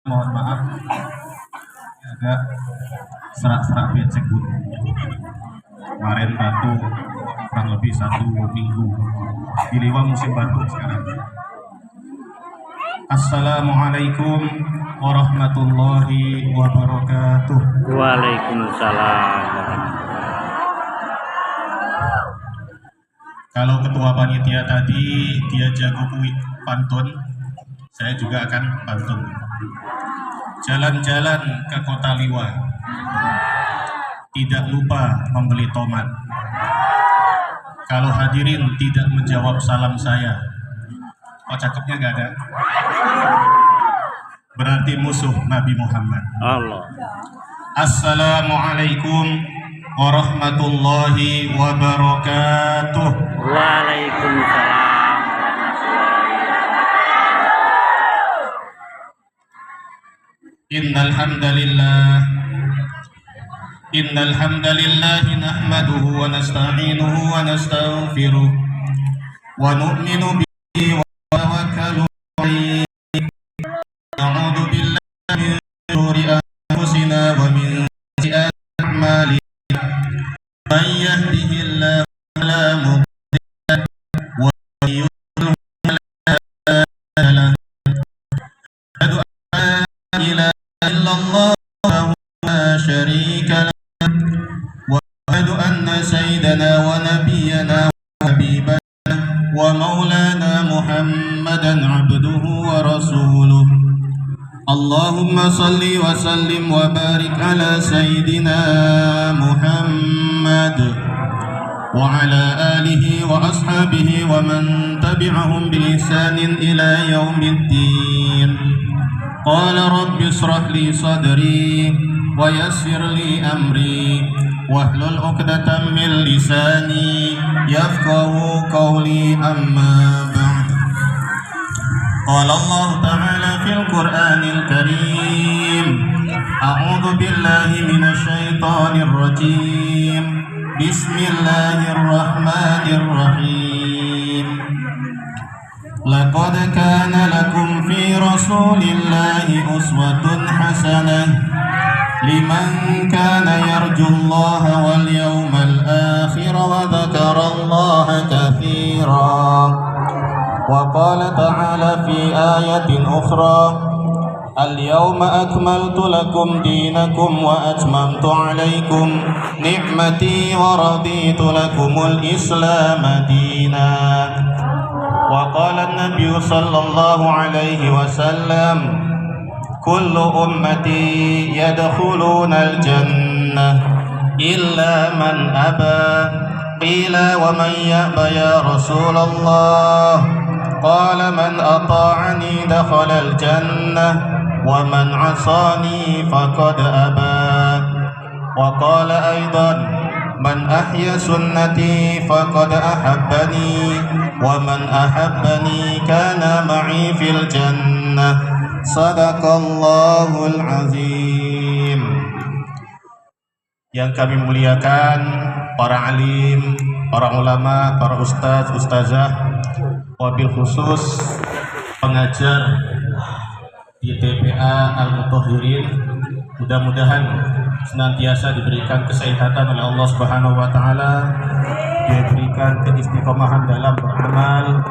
Mohon maaf agak serak-serak becek Bu. Kemarin batuk kurang lebih 1 minggu. Diliwang musim batuk sekarang. Assalamualaikum warahmatullahi wabarakatuh. Waalaikumsalam. Kalau ketua panitia tadi dia jago pantun, saya juga akan pantun. Jalan-jalan ke kota Liwa, tidak lupa membeli tomat. Kalau hadirin tidak menjawab salam saya, oh cakepnya gak ada, berarti musuh Nabi Muhammad. Allah. Assalamualaikum warahmatullahi wabarakatuh. Waalaikumsalam. Innal hamdalillah nahmaduhu wa nasta'inuhu wa nastaghfiruh wa nu'minu bihi wa tawakkalu alayhi. Na'udzu billahi min shururi anfusina wa min sayyi'ati a'malina. Man yahdihillahu fala mudilla lahu wa man yudlil fala hadiya lahu. Asyhadu an la ilaha illallah wahdahu la syarika lahu وأشهد أن سيدنا ونبينا وحبيبنا ومولانا محمدا عبده ورسوله. اللهم صل وسلم وبارك على سيدنا محمد وعلى آله وأصحابه ومن تبعهم بإحسان إلى يوم الدين. قال رب اشرح لي صدري ويسر لي أمري واحلل عقدة من لساني يفقهوا قولي. أما بعد، قال الله تعالى في القرآن الكريم: أعوذ بالله من الشيطان الرجيم، بسم الله الرحمن الرحيم. لقد كان لكم في رسول الله أسوة حسنة لمن كان يرجو الله واليوم الآخر وذكر الله كثيرا. وقال تعالى في آية أخرى: اليوم أكملت لكم دينكم وأتممت عليكم نعمتي ورضيت لكم الإسلام دينا. وقال النبي صلى الله عليه وسلم: كل أمتي يدخلون الجنة إلا من أبى. قيل: ومن يأبى يا رسول الله؟ قال: من أطاعني دخل الجنة ومن عصاني فقد أبى. وقال أيضا: من أحيا سنتي فقد أحبني ومن أحبني كان معي في الجنة. Sadaqallahul azim. Yang kami muliakan para alim, para ulama, para ustaz, ustazah, wabil khusus pengajar di TPA Al-Mutahhirin, mudah-mudahan senantiasa diberikan kesehatan oleh Allah Subhanahu wa taala, diberikan keistiqomahan dalam beramal,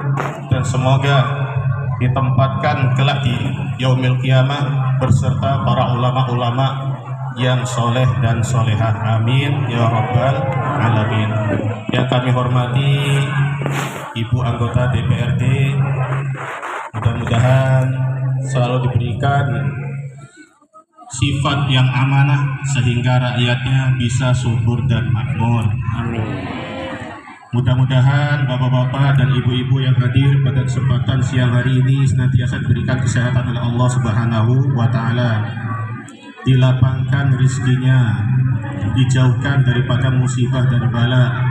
dan semoga ditempatkan kelak di yaumil qiyamah beserta para ulama-ulama yang soleh dan solehah. Amin ya rabbal alamin. Yang kami hormati Ibu anggota DPRD, mudah-mudahan selalu diberikan sifat yang amanah sehingga rakyatnya bisa subur dan makmur. Amin. Mudah-mudahan bapak-bapak dan ibu-ibu yang hadir pada kesempatan siang hari ini senantiasa diberikan kesehatan oleh Allah Subhanahu wa taala, dilapangkan rizkinya, dijauhkan daripada musibah dan bala,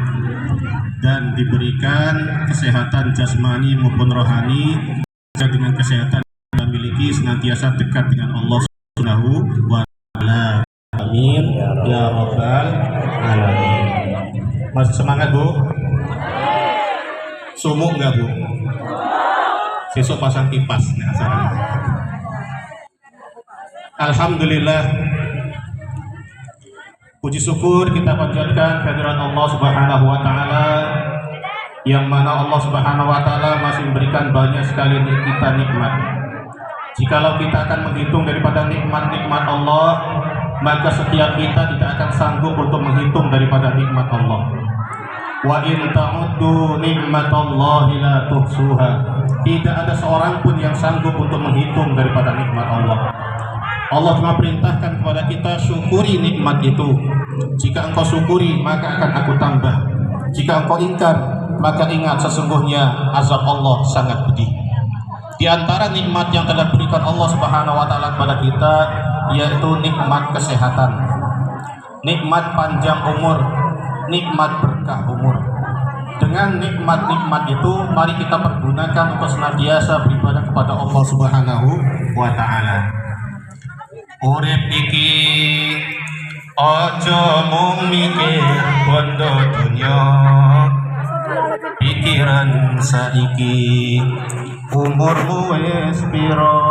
dan diberikan kesehatan jasmani maupun rohani. Dengan kesehatan yang miliki senantiasa dekat dengan Allah Subhanahu wa taala. Amin ya rabbal alamin. Masih semangat Bu? Sumuk nggak Bu? Besok pasang kipas nih asalnya. Alhamdulillah, puji syukur kita panjatkan kehadirat Allah Subhanahu wa taala, yang mana Allah Subhanahu wa taala masih memberikan banyak sekali kita nikmat. Jikalau kita akan menghitung daripada nikmat-nikmat Allah, maka setiap kita tidak akan sanggup untuk menghitung daripada nikmat Allah. Wa in ta'uddu nikmatallahi la tuhsuha. Tidak ada seorang pun yang sanggup untuk menghitung daripada nikmat Allah. Allah telah perintahkan kepada kita, syukuri nikmat itu. Jika engkau syukuri, maka akan aku tambah. Jika engkau ingkar, maka ingat sesungguhnya azab Allah sangat pedih. Di antara nikmat yang telah berikan Allah Subhanahu wa taala kepada kita, yaitu nikmat kesehatan, nikmat panjang umur, nikmat berkah umur. Dengan nikmat-nikmat itu, mari kita pergunakan untuk senantiasa beribadah kepada Allah Subhanahu wa taala. Urip iki aja mung mikir bondo dunya, pikiran saiki umurmu wis piro.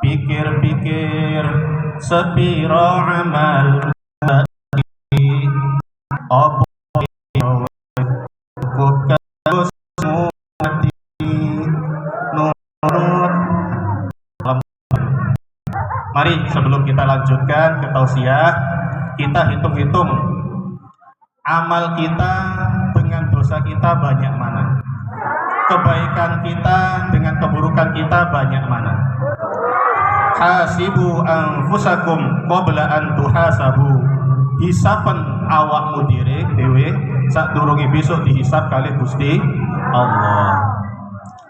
Pikir-pikir sepiro amal apa cukup kagusmu mati nurut. Mari sebelum kita lanjutkan ke tausiah, kita hitung-hitung amal kita dengan dosa kita banyak mana, kebaikan kita dengan keburukan kita banyak mana. Hasibu anfusakum qabla an tuhasabu. Hisapen awakmu diri dewe sadurunge besok dihisab kali Gusti Allah.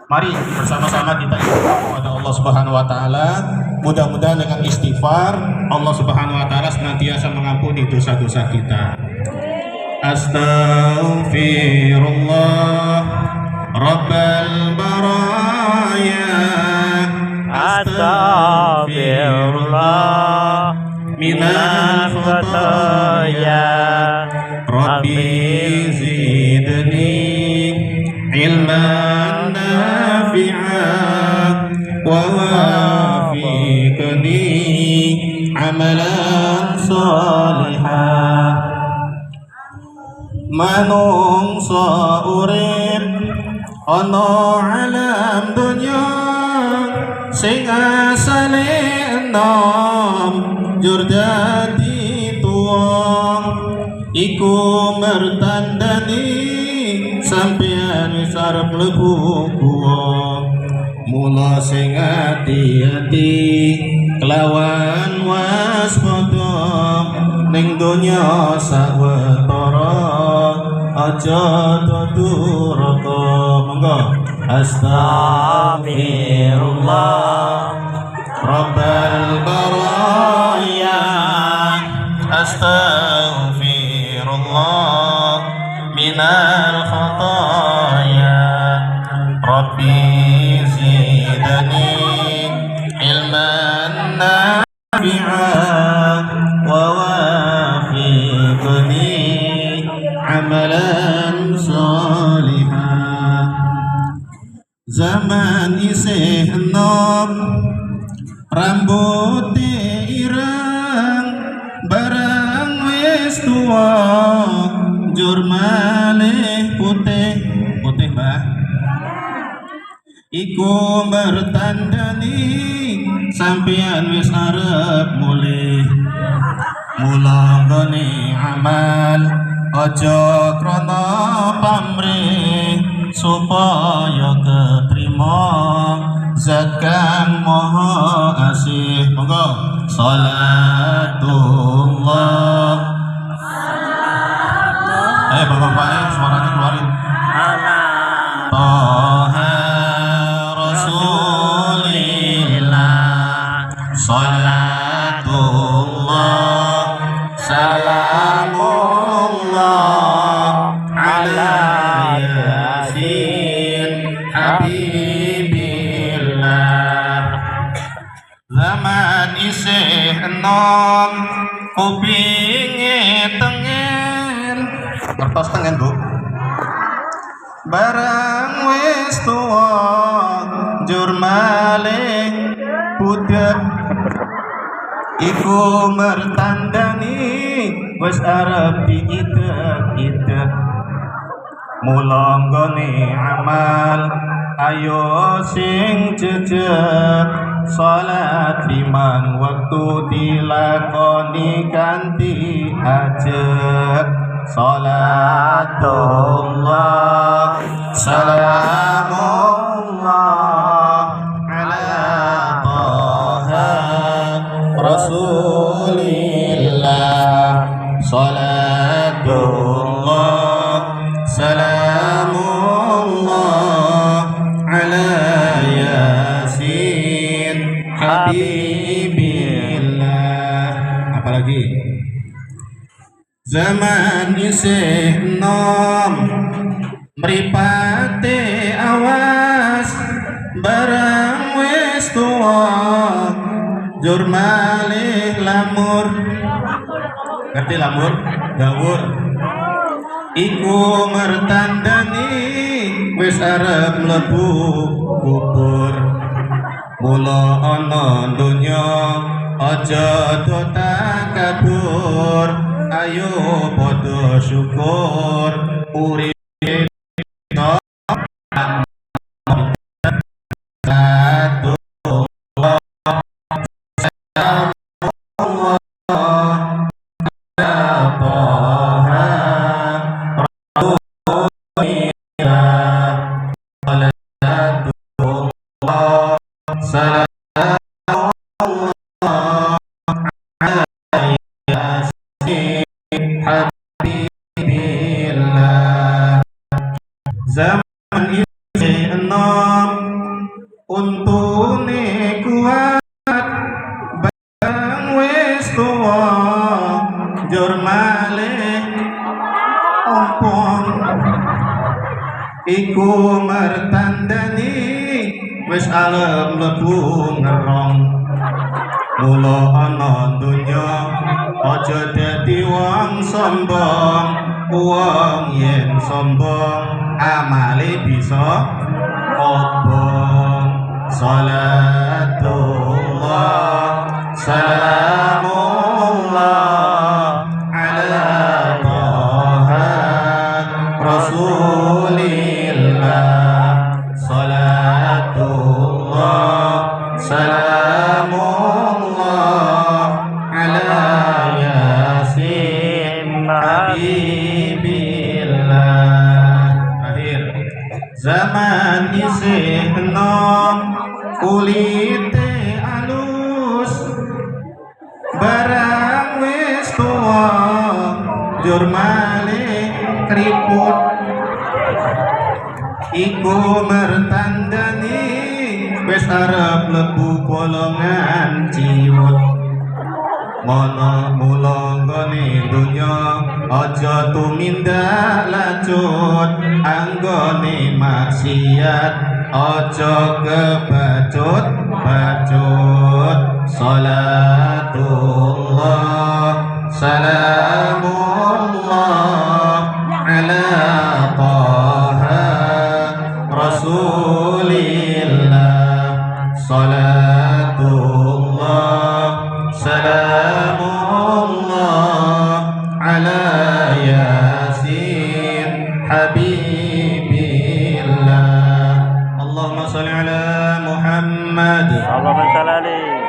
Mari bersama-sama kita ibadah kepada Allah Subhanahu wa taala. Mudah-mudahan dengan istighfar Allah Subhanahu wa taala senantiasa mengampuni dosa-dosa kita. Astaghfirullah Rabbal baraya, Astaghfirullah minal khataya, Rabbi zidni ilman nafi'an wa wafiqni amalan salihan. Manungsa urip ana alam dunya, sing asale enom jur dadi tuwa, iku mertandani sampeyan wis arep mlebu guwa. Mula sing ati-ati kelawan waspada, ning donya sawetara aja duraka. Monggo. Astaghfirullah Rabbal baraya, astaghfirullah minal khataya, Rabbi zidni ilman nafi'an wa wafiqni amalan salihan. Zaman isih enom rambuté ireng, barang wis tuwa jur malih putih. Putih Mbah, iku mertandani sampeyan wis arep mulih. Mula nggone amal aja krana pamrih, supaya ketrima zat kang maha asih. Monggo. Salatullah. Bapak-bapak suaranya keluarin. Toha Rasulillah, salatullah salamullah ala yasin habibillah. Zaman isih enom kupinge tengen, ngertos tengen Bu, barang wis tuwa jur malih budek iku mertandani wis arep diidek-idek. Mula nggone amal ayo sing jejeg, salat limang wektu dilakoni kanthi ajeg. Salatullah salamullah ala Taha Rasulillah. Salatullah salamullah ala Yasin Habibillah. Apalagi zaman isih nom mripate awas, barang wis tuwa jur malih lamur. Ngerti lamur? Dawur iku mertandani wis arep mlebu kubur. Mula ana donya aja do takabur, ayo padha syukur urip zaman ini enom untune kuat, bang wis tuwa jur malih ompong. Iku mertandani wis arep mlebu ngerong. Mula ana donya aja dadi wong sombong, wong yen sombong amale bisa kobong. Salatullah salamullah ala Taha Rasulillah. Salatullah salamullah ala Yasin Habibillah. Terakhir, zaman isih enom kulite alus, barang wis tuwa jur malih keriput. Iku mertandani wis arep mlebu golongan ciut. Mono mula nggone donya aja tumindak lacut, anggone maksiat aja kebacut-bacut. Salatullah salamullah ala Taha Rasulillah. Salatullah salamullah ala Yasin Habibillah. Allahumma sholli ala Muhammad. Allahumma shalli alaihi.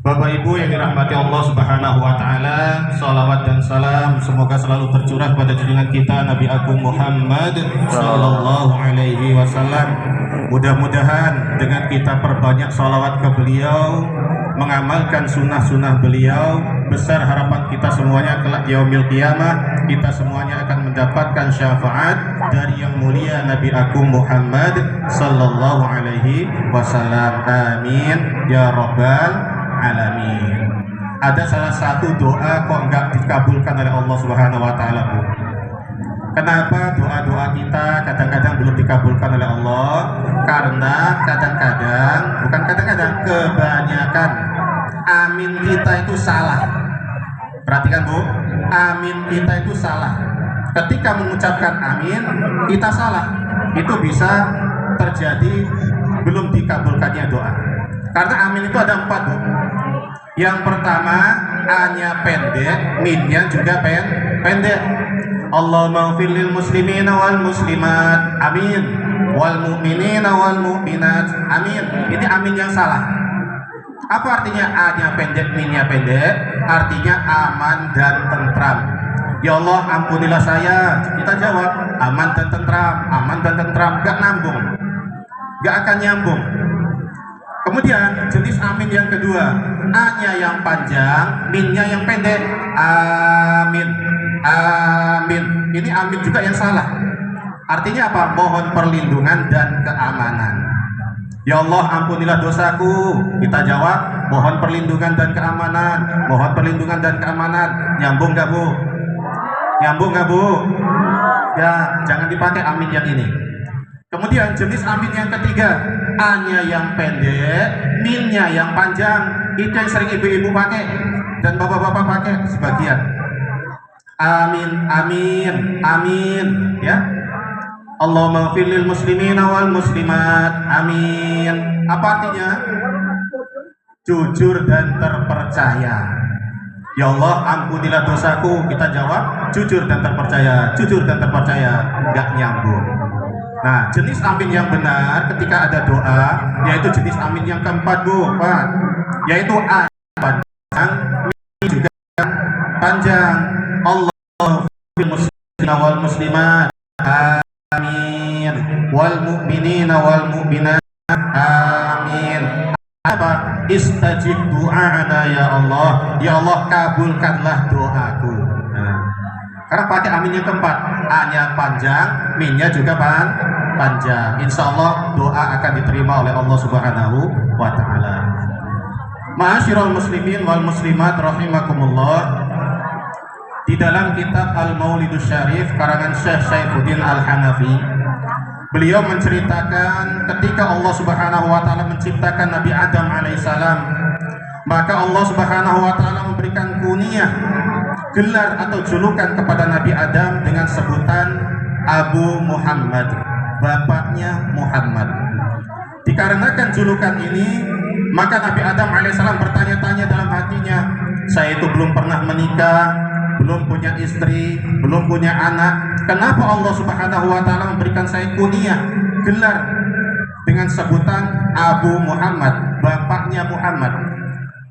Bapak Ibu yang dirahmati Allah Subhanahu wa taala, salawat dan salam semoga selalu tercurah pada junjungan kita Nabi Agung Muhammad sallallahu alaihi wasallam. Mudah-mudahan dengan kita perbanyak salawat ke beliau, mengamalkan sunnah-sunnah beliau, besar harapan kita semuanya kelak yaumil qiyamah kita semuanya akan mendapatkan syafaat dari yang mulia Nabi Agung Muhammad sallallahu alaihi wasallam. Amin ya rabbal alamin. Ada salah satu doa kok enggak dikabulkan oleh Allah Subhanahu wa taala, Bu. Kenapa doa-doa kita kadang-kadang belum dikabulkan oleh Allah? Karena kadang-kadang, bukan kadang-kadang, kebanyakan amin kita itu salah. Perhatikan, Bu, amin kita itu salah. Ketika mengucapkan amin, kita salah. Itu bisa terjadi belum dikabulkannya doa. Karena amin itu ada 4, Bu. Yang pertama, A-nya pendek, min-nya juga pendek. Allahumma ighfir lil muslimina wal muslimat, amin. Wal mu'minina wal mu'minat, amin. Ini amin yang salah. Apa artinya A-nya pendek, min-nya pendek? Artinya aman dan tentram. Ya Allah, ampunilah saya. Kita jawab, aman dan tentram, aman dan tentram. Gak nyambung, gak akan nyambung. Kemudian jenis amin yang kedua, A-nya yang panjang, min-nya yang pendek. Amin, amin. Ini amin juga yang salah. Artinya apa? Mohon perlindungan dan keamanan. Ya Allah, ampunilah dosaku. Kita jawab, mohon perlindungan dan keamanan. Mohon perlindungan dan keamanan. Nyambung gak, Bu? Nyambung gak, Bu? Ya, jangan dipakai amin yang ini. Kemudian jenis amin yang ketiga, A-nya yang pendek, min-nya yang panjang. Itu yang sering ibu-ibu pakai dan bapak-bapak pakai sebagian. Amin, amin, amin, ya. Allahumma ighfir lil muslimina wal muslimat, amin. Apa artinya? Jujur dan terpercaya. Ya Allah, ampunilah dosaku. Kita jawab, jujur dan terpercaya. Jujur dan terpercaya, nggak nyambung. Nah, jenis amin yang benar ketika ada doa, yaitu jenis amin yang keempat, Bu, Pak, yaitu A panjang, min juga panjang. Allah muslimina wal muslimat, amin. Wal mu'minina wal mu'minat, amin. Apa? Istajib du'ana ya Allah. Ya Allah, kabulkanlah doaku. Nah, karena pakai amin yang keempat, A-nya panjang, min-nya juga panjang. Insya Allah doa akan diterima oleh Allah Subhanahu wa Ta'ala. Ma'asyiral muslimin wal muslimat rahimakumullah. Di dalam kitab Al-Maulidus Syarif karangan Syekh Saifuddin Al-Hanafi, beliau menceritakan ketika Allah Subhanahu wa Ta'ala menciptakan Nabi Adam alaihissalam, maka Allah Subhanahu wa Ta'ala memberikan kunyah, gelar atau julukan kepada Nabi Adam dengan sebutan Abu Muhammad, bapaknya Muhammad. Dikarenakan julukan ini, maka Nabi Adam alaihissalam bertanya-tanya dalam hatinya, saya itu belum pernah menikah, belum punya istri, belum punya anak. Kenapa Allah Subhanahu wa Ta'ala memberikan saya kunyah, gelar dengan sebutan Abu Muhammad, bapaknya Muhammad?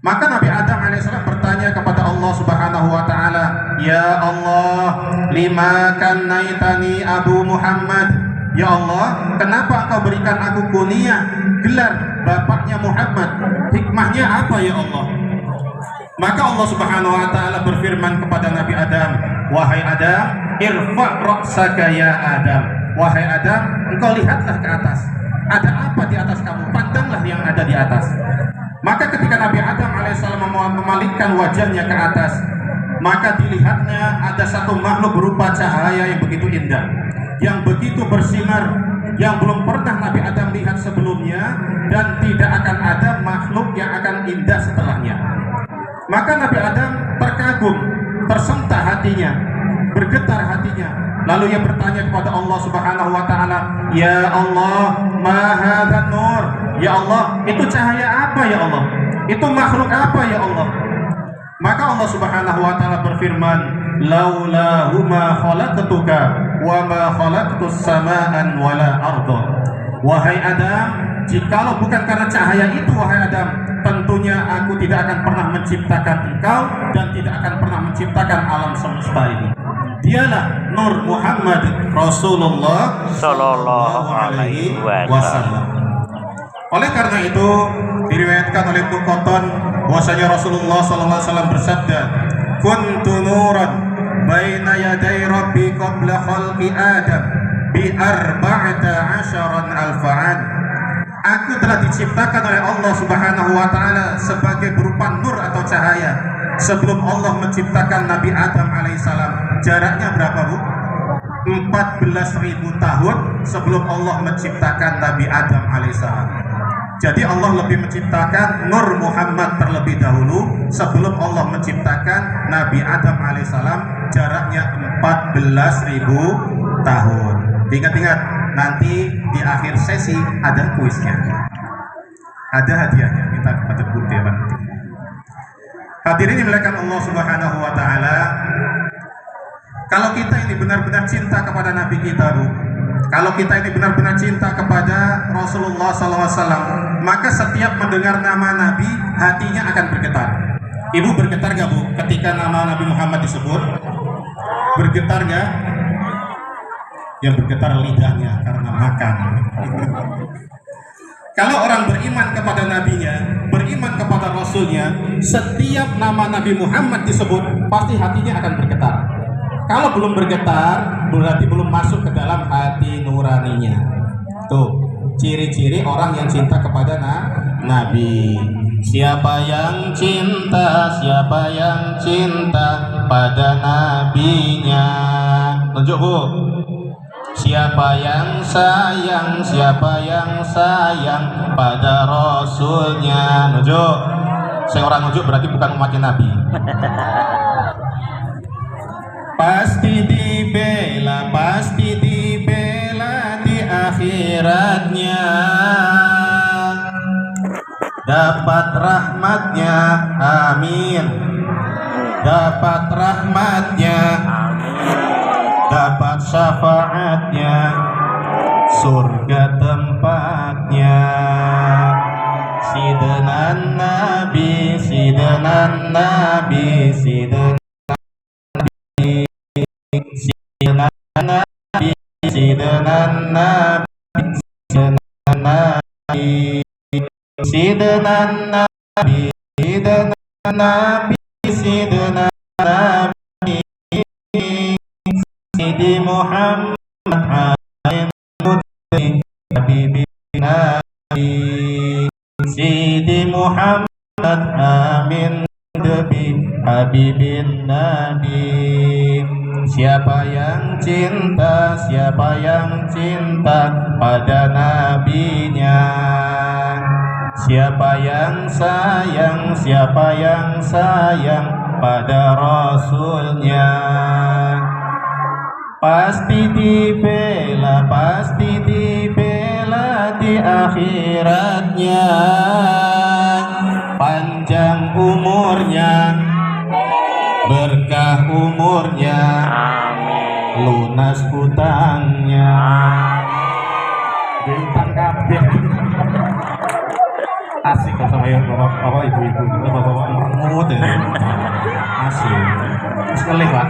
Maka Nabi Adam alaihissalam bertanya kepada Allah Subhanahu wa Ta'ala, ya Allah, lima kannaitani Abu Muhammad. Ya Allah, kenapa engkau berikan aku kunyah, gelar bapaknya Muhammad? Hikmahnya apa ya Allah? Maka Allah Subhanahu wa Ta'ala berfirman kepada Nabi Adam, wahai Adam, irfa' ra'saka ya Adam. Wahai Adam, engkau lihatlah ke atas. Ada apa di atas kamu? Pandanglah yang ada di atas. Maka ketika Nabi Adam alaihissalam memalingkan wajahnya ke atas, maka dilihatnya ada satu makhluk berupa cahaya yang begitu indah, yang begitu bersinar, yang belum pernah Nabi Adam lihat sebelumnya, dan tidak akan ada makhluk yang akan indah setelahnya. Maka Nabi Adam terkagum, tersentak hatinya, bergetar hatinya. Lalu ia bertanya kepada Allah Subhanahu wa Ta'ala, ya Allah, ma hadzal nur? Ya Allah, itu cahaya apa ya Allah? Itu makhluk apa ya Allah? Maka Allah Subhanahu wa Ta'ala berfirman, laula huma khalaqtuka wa ma khalaqtus sama'an wala arda. Wahai Adam, jikalau bukan karena cahaya itu, wahai Adam, tentunya aku tidak akan pernah menciptakan engkau dan tidak akan pernah menciptakan alam semesta ini. Dialah Nur Muhammad Rasulullah Sallallahu Alaihi Wasallam. Oleh karena itu diriwayatkan oleh Ibnu Qattan bahwasanya Rasulullah Sallallahu Alaihi Wasallam bersabda, kuntu nuran baina yaday Rabbi qabla khalqi Adam bi 14 alfa'an. Aku telah diciptakan oleh Allah Subhanahu wa Ta'ala sebagai berupa nur atau cahaya sebelum Allah menciptakan Nabi Adam alaihissalam. Jaraknya berapa, Bu? 14.000 tahun sebelum Allah menciptakan Nabi Adam alaihissalam. Jadi Allah lebih menciptakan Nur Muhammad terlebih dahulu sebelum Allah menciptakan Nabi Adam alaihissalam. Jaraknya 14.000 tahun. Ingat-ingat, nanti di akhir sesi ada kuisnya, ada hadiahnya. cinta kepada bunda nanti. Hadirin dimuliakan Allah Subhanahu wa taala. Kalau kita ini benar-benar cinta kepada Nabi kita, Bu, kalau kita ini benar-benar cinta kepada Rasulullah SAW, maka setiap mendengar nama Nabi, hatinya akan bergetar. Ibu bergetar gak, Bu, ketika nama Nabi Muhammad disebut? Bergetar gak? Yang bergetar lidahnya karena makan. Kalau orang beriman kepada nabinya, beriman kepada rasulnya, setiap nama Nabi Muhammad disebut, pasti hatinya akan bergetar. Kalau belum bergetar, berarti belum masuk ke dalam hati nuraninya. Tuh, ciri-ciri orang yang cinta kepada Nabi. Siapa yang cinta pada nabinya. Tunjuk, Bu. Siapa yang sayang pada rasulnya. Nunjuk. Saya orang nunjuk berarti bukan umatnya Nabi. Pasti dibela di akhiratnya, dapat rahmatnya, amin. Dapat rahmatnya, dapat syafaatnya, surga tempatnya. Sidenan Nabi, sidenan Nabi, sidenan Nabi, sidenan Nabi, sidenan Nabi, sidenan Nabi, sidenan Nabi, sidenan Nabi, sidenan Nabi, Sidi Muhammad Amin Mudri Habibin Nabi, Sidi Muhammad Amin Mudri Habibin Nabi. Siapa yang cinta pada nabinya, siapa yang sayang pada rasulnya, pasti dibela di akhiratnya, panjang umurnya, berkah umurnya, lunas hutangnya. Bintang kabeh. Asik kok sama ya bapak ibu-ibu, bapak-bapak meremut ya. Asik. Sekali Pak.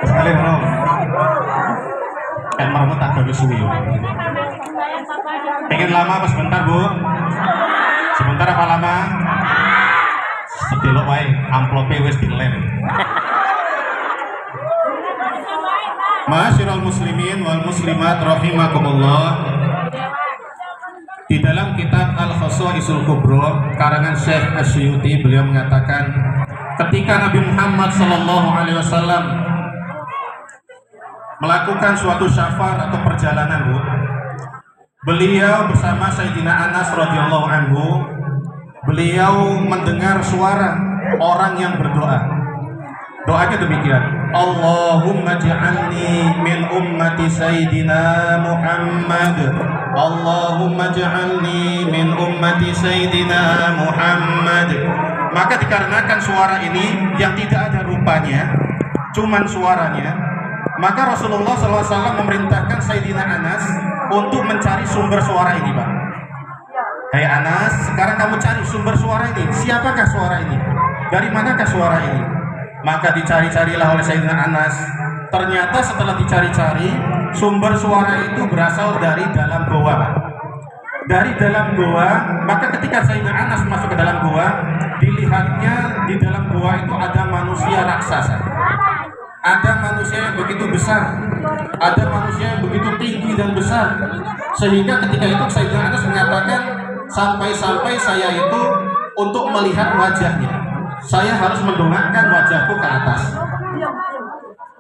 Sekali bro. Kan meremut tak gawe suwi. Pengen lama apa sebentar, Bu? Sebentar apa lama? Sedelok wae, amplope wis dilem. Ma'asyiral muslimin wal muslimat rahimakumullah. Di dalam kitab Al-Khasaisul Kubra karangan Syekh Asyuyuti, beliau mengatakan ketika Nabi Muhammad SAW melakukan suatu safar atau perjalanan, Bu, beliau bersama Sayyidina Anas radhiyallahu anhu, beliau mendengar suara orang yang berdoa. Doanya demikian, Allahumma ja'alni min ummati Sayyidina Muhammad, Allahumma ja'alni min ummati Sayyidina Muhammad. Maka dikarenakan suara ini yang tidak ada rupanya, cuman suaranya, maka Rasulullah SAW memerintahkan Sayyidina Anas untuk mencari sumber suara ini, Pak. Hai Anas, sekarang kamu cari sumber suara ini. Siapakah suara ini? Dari manakah suara ini? Maka dicari-carilah oleh Sayyidina Anas. Ternyata setelah dicari-cari, sumber suara itu berasal dari dalam goa, Pak. Dari dalam goa, maka ketika Sayyidina Anas masuk ke dalam goa, dilihatnya di dalam goa itu ada manusia raksasa. Ada manusia yang begitu besar, ada manusia yang begitu tinggi dan besar, sehingga ketika itu Sayyidina Anas mengatakan, sampai-sampai saya itu untuk melihat wajahnya, saya harus mendongakkan wajahku ke atas.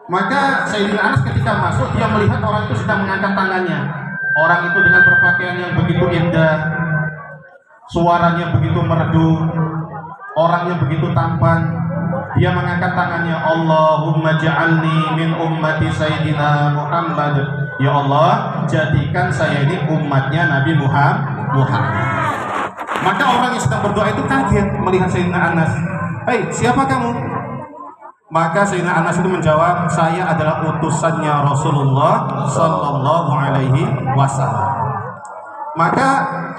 Maka Sayyidina Anas ketika masuk, dia melihat orang itu sedang mengangkat tangannya. Orang itu dengan berpakaian yang begitu indah, suaranya begitu merdu, orangnya begitu tampan. Dia mengangkat tangannya, Allahumma ja'alni min ummati Sayyidina Muhammad. Ya Allah, jadikan saya ini umatnya Nabi Muhammad. Maka orang yang sedang berdoa itu kaget melihat Sayyidina Anas. Hei, siapa kamu? Maka Sayyidina Anas itu menjawab, saya adalah utusannya Rasulullah Sallallahu Alaihi Wasallam. Maka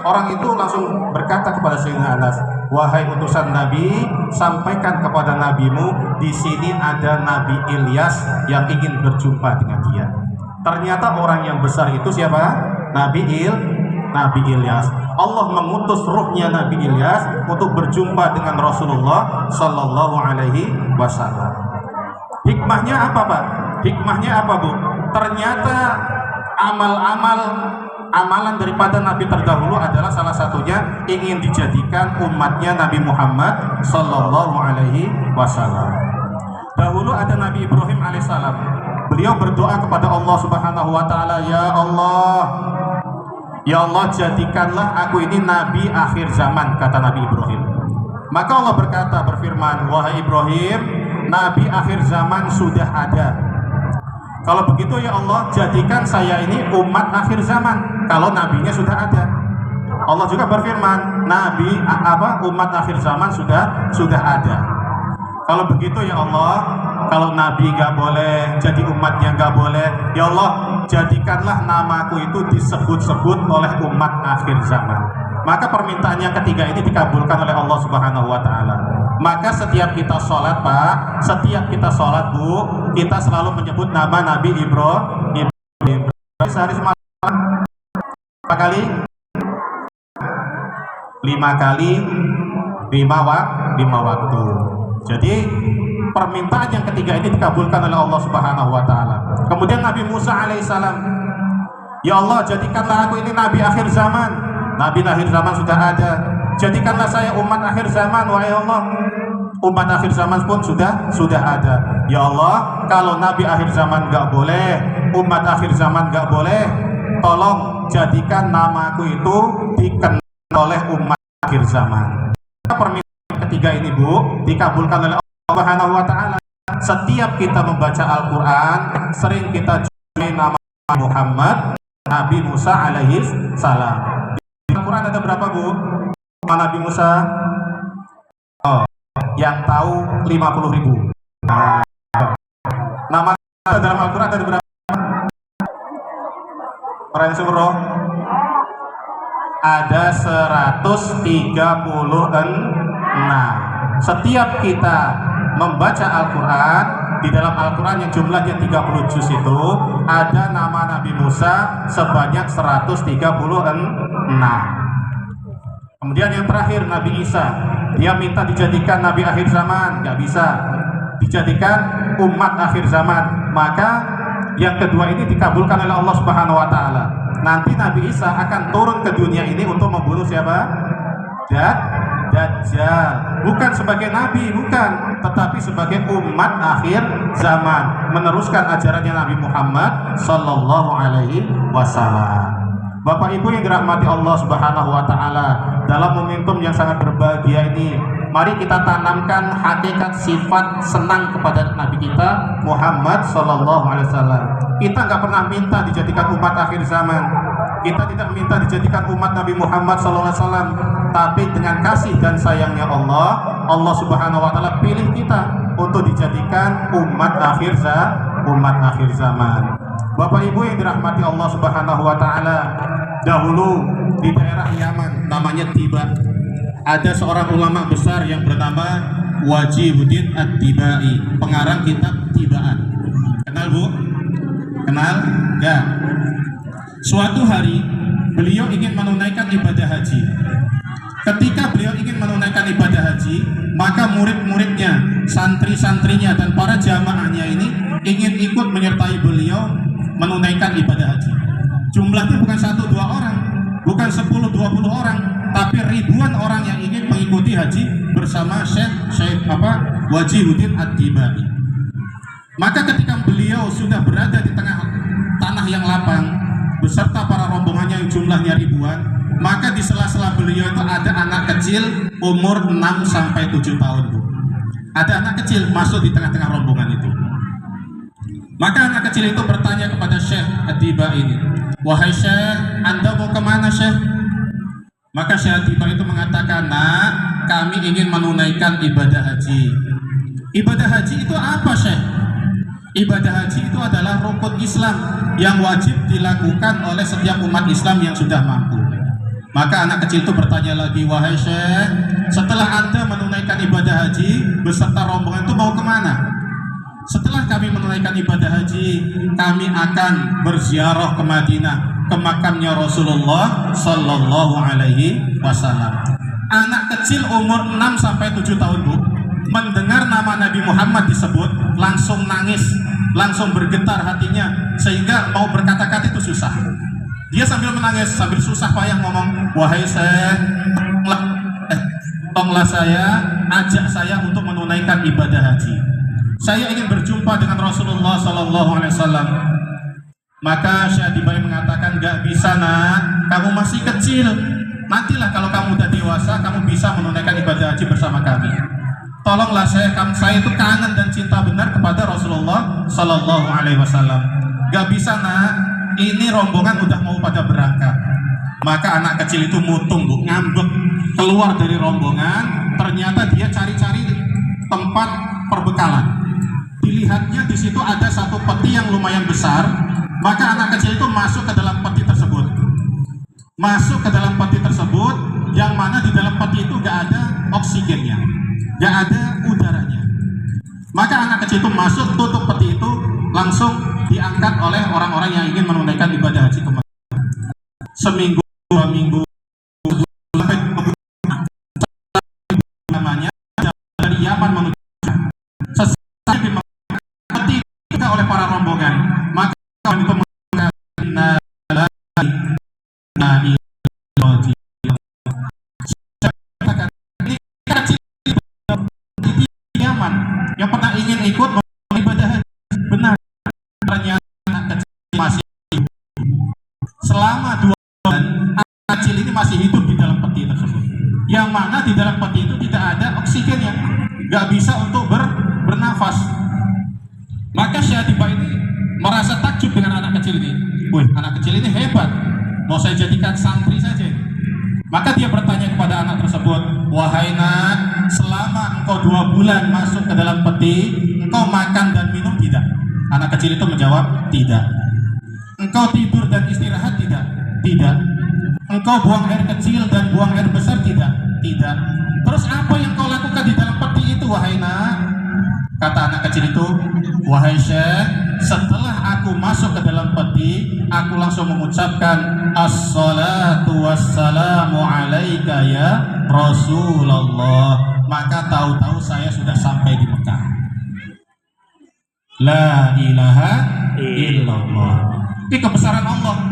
orang itu langsung berkata kepada Sayyidina Anas, wahai utusan Nabi, sampaikan kepada nabimu, di sini ada Nabi Ilyas yang ingin berjumpa dengan dia. Ternyata orang yang besar itu siapa? Nabi Ilyas. Allah mengutus ruhnya Nabi Ilyas untuk berjumpa dengan Rasulullah Sallallahu Alaihi Wasallam. Hikmahnya apa, Pak? Hikmahnya apa, Bu? Ternyata amalan daripada Nabi terdahulu adalah salah satunya ingin dijadikan umatnya Nabi Muhammad Sallallahu Alaihi Wasallam. Dahulu ada Nabi Ibrahim alaihissalam. Beliau berdoa kepada Allah Subhanahu Wa Taala, Ya Allah, jadikanlah aku ini nabi akhir zaman, kata Nabi Ibrahim. Maka Allah berfirman, wahai Ibrahim, nabi akhir zaman sudah ada. Kalau begitu ya Allah, jadikan saya ini umat akhir zaman, kalau nabinya sudah ada. Allah juga berfirman, umat akhir zaman sudah ada. Kalau begitu ya Allah, kalau nabi gak boleh, jadi umatnya gak boleh, ya Allah, jadikanlah namaku itu disebut-sebut oleh umat akhir zaman. Maka permintaan yang ketiga ini dikabulkan oleh Allah Subhanahu Wa Taala. Maka setiap kita sholat, Pak, setiap kita sholat, Bu, kita selalu menyebut nama Nabi Ibrahim. Sehari semalam berapa kali? 5 kali, 5 waktu. Jadi permintaan yang ketiga ini dikabulkan oleh Allah Subhanahu Wa Taala. Kemudian Nabi Musa alaihissalam, ya Allah, jadikanlah aku ini nabi akhir zaman. Nabi akhir zaman sudah ada. Jadikanlah saya umat akhir zaman, wahai Allah. Umat akhir zaman pun sudah ada. Ya Allah, kalau nabi akhir zaman gak boleh, umat akhir zaman gak boleh, tolong jadikan namaku itu dikenal oleh umat akhir zaman. Permintaan ketiga ini, Bu, dikabulkan oleh Allah Subhanahu Wa Taala. Setiap kita membaca Al-Quran, sering kita jumpai nama Muhammad, Nabi Musa alaihi salam. Di Al-Quran ada berapa, Bu? Nama Nabi Musa? Oh, yang tahu 50.000. Nama dalam Al-Quran ada berapa? Orang yang sumroh? Ada 136. Setiap kita membaca Al-Quran, di dalam Al-Quran yang jumlahnya 30 juz itu ada nama Nabi Musa sebanyak 136. Kemudian yang terakhir Nabi Isa, dia minta dijadikan Nabi akhir zaman, nggak bisa, dijadikan umat akhir zaman. Maka yang kedua ini dikabulkan oleh Allah Subhanahu Wa Taala. Nanti Nabi Isa akan turun ke dunia ini untuk membunuh siapa? Dajjal. Bukan sebagai nabi, bukan, tetapi sebagai umat akhir zaman, meneruskan ajarannya Nabi Muhammad Sallallahu Alaihi Wasallam. Bapak Ibu yang dirahmati Allah Subhanahu Wa Taala, dalam momentum yang sangat berbahagia ini, mari kita tanamkan hakikat sifat senang kepada Nabi kita Muhammad Sallallahu Alaihi Wasallam. Kita nggak pernah minta dijadikan umat akhir zaman. Kita tidak minta dijadikan umat Nabi Muhammad SAW, tapi dengan kasih dan sayangnya Allah Subhanahu Wa Taala pilih kita untuk dijadikan umat akhir zaman. Bapak Ibu yang dirahmati Allah Subhanahu Wa Taala, dahulu di daerah Yaman namanya Tiba, ada seorang ulama besar yang bernama Wajihuddin At-Tibai, pengarang kitab Tibaan. Kenal, Bu? Kenal? Ya. Suatu hari beliau ingin menunaikan ibadah haji. Ketika beliau ingin menunaikan ibadah haji, maka murid-muridnya, santri-santrinya, dan para jamaahnya ini ingin ikut menyertai beliau menunaikan ibadah haji. Jumlahnya bukan 1-2 orang, bukan 10-20 orang, tapi ribuan orang yang ingin mengikuti haji bersama Syekh Wajihuddin At-Tibai. Maka ketika beliau sudah berada di tengah tanah yang lapang beserta para rombongannya yang jumlahnya ribuan, maka di sela-sela beliau itu ada anak kecil umur 6-7 tahun, Bu. Ada anak kecil masuk di tengah-tengah rombongan itu. Maka anak kecil itu bertanya kepada Syekh At-Tibai ini, wahai Syekh, Anda mau kemana, Syekh? Maka Syekh Atiba itu mengatakan, nah kami ingin menunaikan ibadah haji. Ibadah haji itu apa, Syekh? Ibadah haji itu adalah rukun Islam yang wajib dilakukan oleh setiap umat Islam yang sudah mampu. Maka anak kecil itu bertanya lagi, wahai Syekh, setelah Anda menunaikan ibadah haji beserta rombongan itu mau kemana? Setelah kami menunaikan ibadah haji, kami akan berziarah ke Madinah, ke makamnya Rasulullah Sallallahu Alaihi Wasallam. Anak kecil umur 6-7 tahun, Bu, mendengar nama Nabi Muhammad disebut langsung nangis, langsung bergetar hatinya, sehingga mau berkata-kata itu susah. Dia sambil menangis, sambil susah payah ngomong, wahai Syekh, tolonglah saya, ajak saya untuk menunaikan ibadah haji. Saya ingin berjumpa dengan Rasulullah Sallallahu Alaihi Wasallam. Maka Syekh Atiba mengatakan, gak bisa nak, kamu masih kecil. Nantilah kalau kamu udah dewasa, kamu bisa menunaikan ibadah haji bersama kami. Tolonglah saya itu kangen dan cinta benar kepada Rasulullah Sallallahu Alaihi Wasallam. Gak bisa nak, ini rombongan udah mau pada berangkat. Maka anak kecil itu mutung, Bu, ngambek, keluar dari rombongan. Ternyata dia cari-cari tempat perbekalan. Dilihatnya di situ ada satu peti yang lumayan besar. Maka anak kecil itu masuk ke dalam peti tersebut. Masuk ke dalam peti tersebut, yang mana di dalam peti itu gak ada oksigennya, gak ada udaranya. Maka anak kecil itu masuk, tutup peti itu, langsung diangkat oleh orang-orang yang ingin menunaikan ibadah haji ke Mekah. Seminggu, 2 minggu, sampai namanya dari Yaman menuju sesaat di Mekah, peti dibuka oleh para rombongan. Maka itu mengatakan, ini kecil di Yaman yang pernah ingin ikut ibadah haji. Benar, ternyata anak kecil masih hidup. Selama 2 bulan anak kecil ini masih hidup di dalam peti tersebut, yang mana di dalam peti itu tidak ada oksigennya, gak bisa untuk bernafas. Maka Syekh Atiba ini merasa takjub dengan anak kecil ini. Wih, anak kecil ini hebat, mau saya jadikan santri saja. Maka dia bertanya kepada anak tersebut, wahai nak, selama engkau 2 bulan masuk ke dalam peti, engkau makan dan minum tidak? Anak kecil itu menjawab, tidak. Engkau tidur dan istirahat tidak? Tidak. Engkau buang air kecil dan buang air besar tidak? Tidak. Terus apa yang kau lakukan di dalam peti itu, wahai nak? Kata anak kecil itu, wahai Syekh, setelah aku masuk ke dalam peti, aku langsung mengucapkan assalatu wassalamu alaika ya Rasulullah. Maka tahu-tahu saya sudah sampai di Mekah. La ilaha illallah. Ini kebesaran Allah.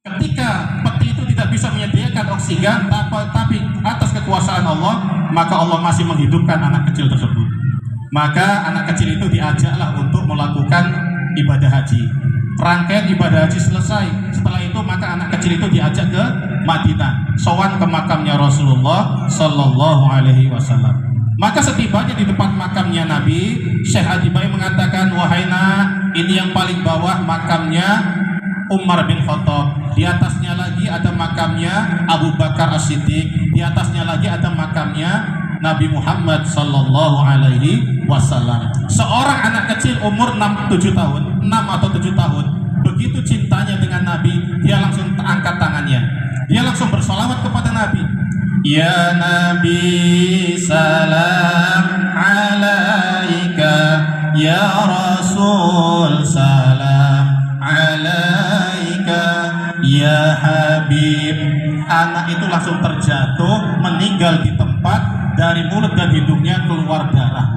Ketika peti itu tidak bisa menyediakan oksigen, tapi atas kekuasaan Allah, maka Allah masih menghidupkan anak kecil tersebut. Maka anak kecil itu diajaklah untuk melakukan ibadah haji. Rangkaian ibadah haji selesai. Setelah itu maka anak kecil itu diajak ke Madinah, sowan ke makamnya Rasulullah Sallallahu Alaihi Wasallam. Maka setibanya di depan makamnya Nabi, Syekh Atiba mengatakan, wahai nak, ini yang paling bawah makamnya Umar bin Khattab. Di atasnya lagi ada makamnya Abu Bakar As-Siddiq. Di atasnya lagi ada makamnya Nabi Muhammad Sallallahu Alaihi Wasallam. Seorang anak kecil umur 6-7 tahun, 6 atau 7 tahun, begitu cintanya dengan Nabi, dia langsung angkat tangannya. Dia langsung bersolawat kepada Nabi. Ya Nabi, salam alaika. Ya Rasul, salam alaika. Ya Habib. Anak itu langsung terjatuh, meninggal di tempat. Dari mulut dan hidungnya keluar darah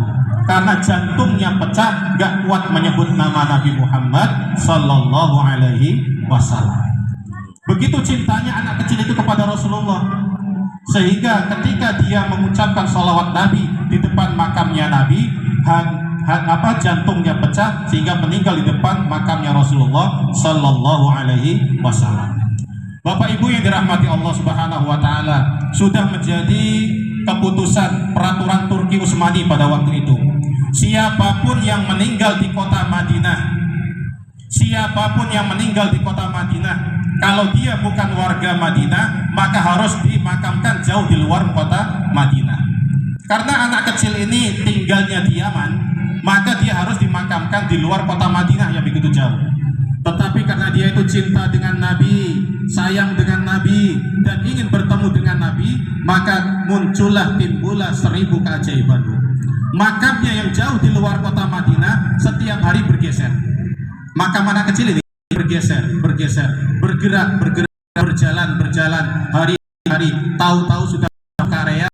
karena jantungnya pecah, gak kuat menyebut nama Nabi Muhammad Sallallahu Alaihi Wasallam. Begitu cintanya anak kecil itu kepada Rasulullah, sehingga ketika dia mengucapkan salawat Nabi di depan makamnya Nabi, jantungnya pecah sehingga meninggal di depan makamnya Rasulullah Sallallahu Alaihi Wasallam. Bapak Ibu yang dirahmati Allah Subhanahu Wa Taala, sudah menjadi keputusan peraturan Turki Utsmani pada waktu itu, siapapun yang meninggal di kota Madinah, siapapun yang meninggal di kota Madinah, kalau dia bukan warga Madinah, maka harus dimakamkan jauh di luar kota Madinah. Karena anak kecil ini tinggalnya di Yaman, maka dia harus dimakamkan di luar kota Madinah yang begitu jauh. Tetapi karena dia itu cinta dengan Nabi, sayang dengan Nabi, dan ingin bertemu dengan Nabi, maka timbullah 1000 keajaiban. Makamnya yang jauh di luar kota Madinah setiap hari bergeser. Makam anak kecil ini bergeser, bergerak, berjalan hari-hari, tahu-tahu sudah masuk ke area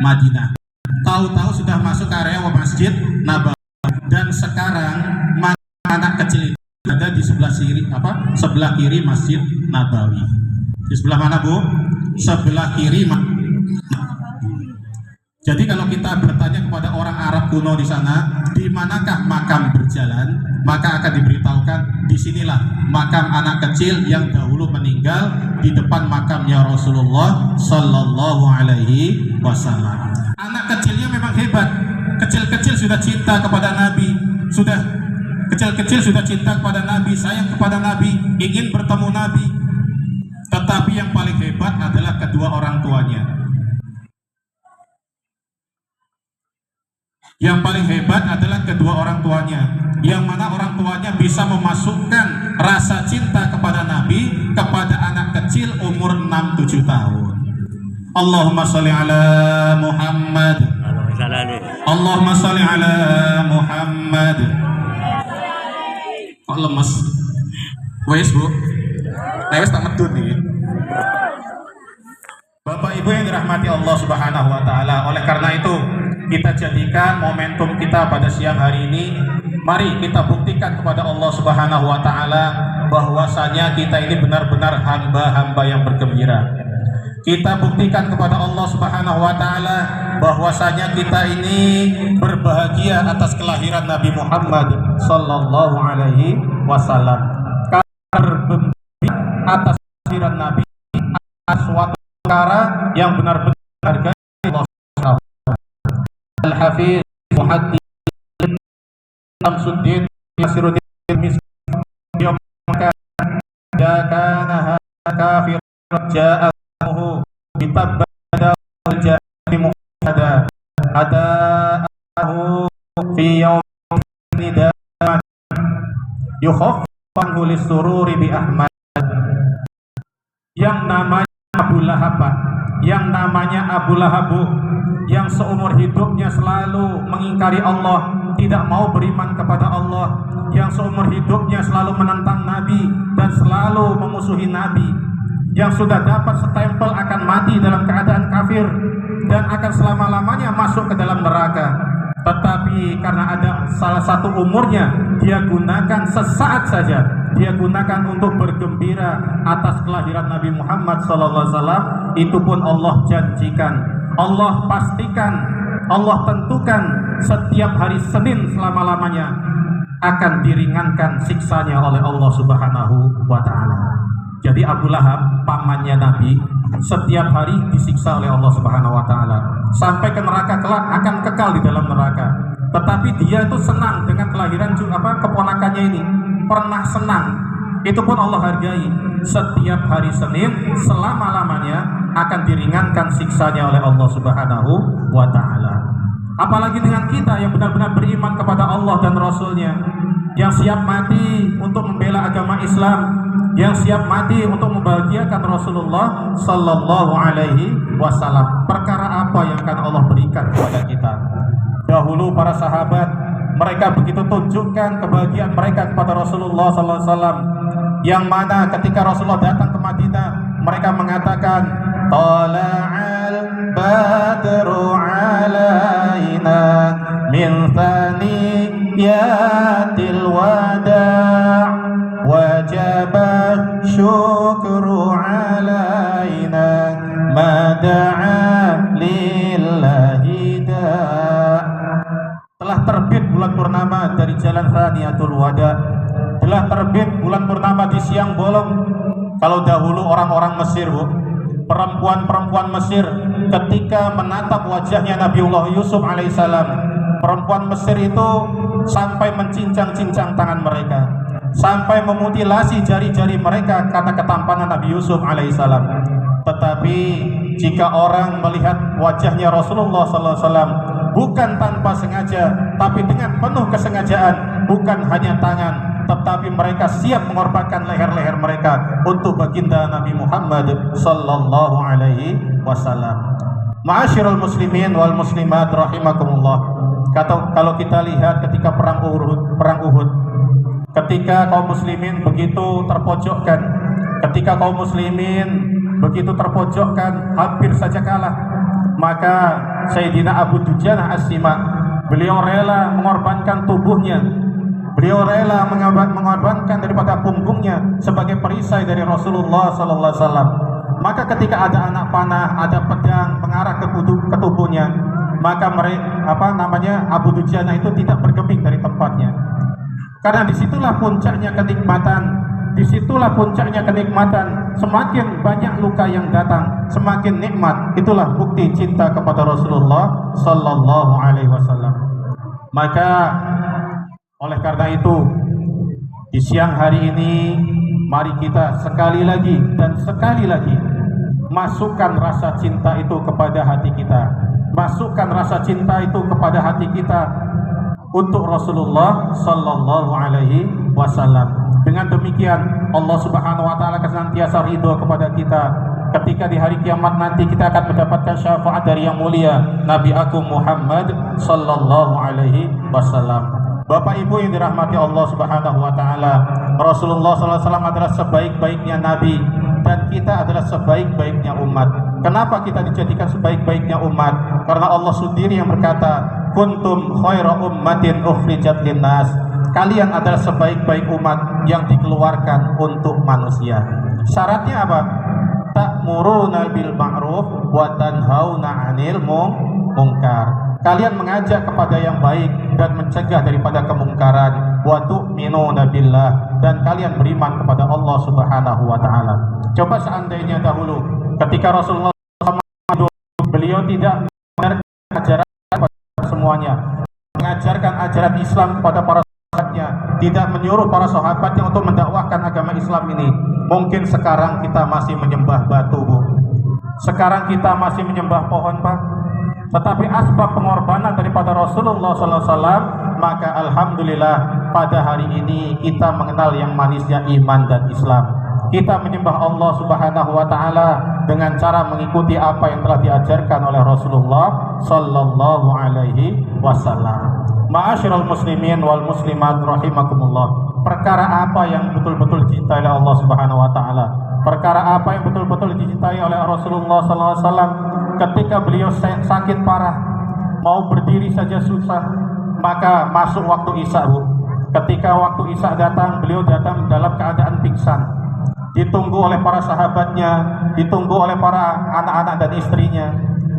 Madinah, tahu-tahu sudah masuk ke area Masjid Nabawi. Dan sekarang anak kecil itu ada di sebelah kiri Masjid Nabawi. Di sebelah mana, Bu? Sebelah kiri. Jadi kalau kita bertanya kepada orang Arab kuno di sana, di manakah makam berjalan, maka akan diberitahukan disinilah makam anak kecil yang dahulu meninggal di depan makamnya Rasulullah Sallallahu Alaihi Wasallam. Anak kecilnya memang hebat, kecil-kecil sudah cinta kepada Nabi, kecil-kecil sudah cinta kepada Nabi, sayang kepada Nabi, ingin bertemu Nabi. Tetapi yang paling hebat adalah kedua orang tuanya. Yang paling hebat adalah kedua orang tuanya, yang mana orang tuanya bisa memasukkan rasa cinta kepada Nabi kepada anak kecil umur 6-7 tahun. Allahumma sholli ala Muhammad. Allahumma sholli ala Muhammad. Kok lemes? Wes, Bu. Wes tak medun nih. Bapak Ibu yang dirahmati Allah Subhanahu wa taala, oleh karena itu kita jadikan momentum kita pada siang hari ini, mari kita buktikan kepada Allah Subhanahu wa taala bahwasanya kita ini benar-benar hamba-hamba yang bergembira. Kita buktikan kepada Allah Subhanahu wa taala bahwasanya kita ini berbahagia atas kelahiran Nabi Muhammad sallallahu alaihi wasallam. Bergembira atas kelahiran Nabi atas suatu perkara yang benar-benar harga Allah Subhanahu wa taala. Al-Hafiz Muhaddits Syamsuddin Nasiruddin Misbah kana kafir ja'ahu bitabada al-jami muhada adahu fi yawmin nidamat yukhaffanhu lisururi bi Ahmad. Yang namanya Abu Lahab, yang seumur hidupnya selalu mengingkari Allah, tidak mau beriman kepada Allah, yang seumur hidupnya selalu menentang Nabi dan selalu memusuhi Nabi, yang sudah dapat stempel akan mati dalam keadaan kafir dan akan selama-lamanya masuk ke dalam neraka. Tetapi karena ada salah satu umurnya, dia gunakan sesaat saja, dia gunakan untuk bergembira atas kelahiran Nabi Muhammad SAW. Itu pun Allah janjikan, Allah pastikan, Allah tentukan setiap hari Senin selama-lamanya akan diringankan siksanya oleh Allah Subhanahu wa ta'ala. Jadi Abu Lahab, pamannya Nabi, setiap hari disiksa oleh Allah Subhanahu wa ta'ala sampai ke neraka, kelak akan kekal di dalam neraka. Tetapi dia itu senang dengan kelahiran keponakannya ini, pernah senang. Itu pun Allah hargai. Setiap hari Senin selama-lamanya akan diringankan siksanya oleh Allah Subhanahu wa ta'ala. Apalagi dengan kita yang benar-benar beriman kepada Allah dan Rasulnya, yang siap mati untuk membela agama Islam, yang siap mati untuk membahagiakan Rasulullah Sallallahu Alaihi Wasallam. Perkara apa yang akan Allah berikan kepada kita? Dahulu para sahabat, mereka begitu tunjukkan kebahagiaan mereka kepada Rasulullah Sallallahu Alaihi Wasallam, yang mana ketika Rasulullah datang ke Madinah, mereka mengatakan, Tala'al badru alaina min thaniyatil wada' wajaba syukru alaina mada'a lillahi da'. Telah terbit bulan purnama dari jalan Thaniyatul Wada', telah terbit bulan purnama di siang bolong. Kalau dahulu orang-orang Mesir, perempuan-perempuan Mesir ketika menatap wajahnya Nabiullah Yusuf alaihissalam, perempuan Mesir itu sampai mencincang-cincang tangan mereka. sampai memutilasi jari-jari mereka karena ketampanan Nabi Yusuf alaihissalam. Tetapi jika orang melihat wajahnya Rasulullah SAW bukan tanpa sengaja, tapi dengan penuh kesengajaan, bukan hanya tangan, tetapi mereka siap mengorbankan leher-leher mereka untuk baginda Nabi Muhammad sallallahu alaihi wasallam. Ma'asyiral muslimin wal muslimat rahimakumullah. Kalau kita lihat ketika perang Uhud, ketika kaum muslimin begitu terpojokkan, ketika kaum muslimin begitu terpojokkan, hampir saja kalah, maka Sayyidina Abu Dujanah As-Sima, beliau rela mengorbankan tubuhnya, beliau rela mengorbankan daripada punggungnya sebagai perisai dari Rasulullah sallallahu alaihi wasallam. Maka ketika ada anak panah, ada pedang mengarah ke tubuhnya, maka Abu Dujanah itu tidak bergeming dari tempatnya. Karena disitulah puncaknya kenikmatan, disitulah puncaknya kenikmatan. Semakin banyak luka yang datang, semakin nikmat. Itulah bukti cinta kepada Rasulullah sallallahu alaihi wasallam. Maka oleh karena itu, di siang hari ini mari kita sekali lagi dan sekali lagi masukkan rasa cinta itu kepada hati kita. Masukkan rasa cinta itu kepada hati kita untuk Rasulullah sallallahu alaihi wasallam. Dengan demikian Allah Subhanahu wa taala senantiasa ridho kepada kita. Ketika di hari kiamat nanti kita akan mendapatkan syafaat dari yang mulia Nabi Agung Muhammad sallallahu alaihi wasallam. Bapak Ibu yang dirahmati Allah Subhanahu wa taala, Rasulullah sallallahu alaihi wasallam adalah sebaik-baiknya nabi dan kita adalah sebaik-baiknya umat. Kenapa kita dijadikan sebaik-baiknya umat? Karena Allah sendiri yang berkata, kuntum khaira ummatin ukhrijat linnas. Kalian adalah sebaik-baik umat yang dikeluarkan untuk manusia. Syaratnya apa? Ta'muruna bil ma'ruf wa tanhauna 'anil munkar. Kalian mengajak kepada yang baik dan mencegah daripada kemungkaran. Wa tu'minuna billah, dan kalian beriman kepada Allah Subhanahu wa taala. Coba seandainya dahulu ketika Rasulullah SAW, beliau tidak mengajarkan ajaran kepada semuanya, mengajarkan ajaran Islam kepada para sahabatnya, tidak menyuruh para sahabatnya untuk mendakwahkan agama Islam ini, mungkin sekarang kita masih menyembah batu, Bu. Sekarang kita masih menyembah pohon, Pak. Tetapi asbab pengorbanan daripada Rasulullah SAW, maka alhamdulillah pada hari ini kita mengenal yang manisnya iman dan Islam. Kita menyembah Allah Subhanahu wa taala dengan cara mengikuti apa yang telah diajarkan oleh Rasulullah sallallahu alaihi wasallam. Ma'asyiral muslimin wal muslimat rahimakumullah. Perkara apa yang betul-betul dicintai oleh Allah Subhanahu wa taala? Perkara apa yang betul-betul dicintai oleh Rasulullah sallallahu alaihi wasallam? Ketika beliau sakit parah, mau berdiri saja susah, maka masuk waktu Isya, Bu. Ketika waktu Isya datang, beliau datang dalam keadaan pingsan. Ditunggu oleh para sahabatnya, ditunggu oleh para anak-anak dan istrinya.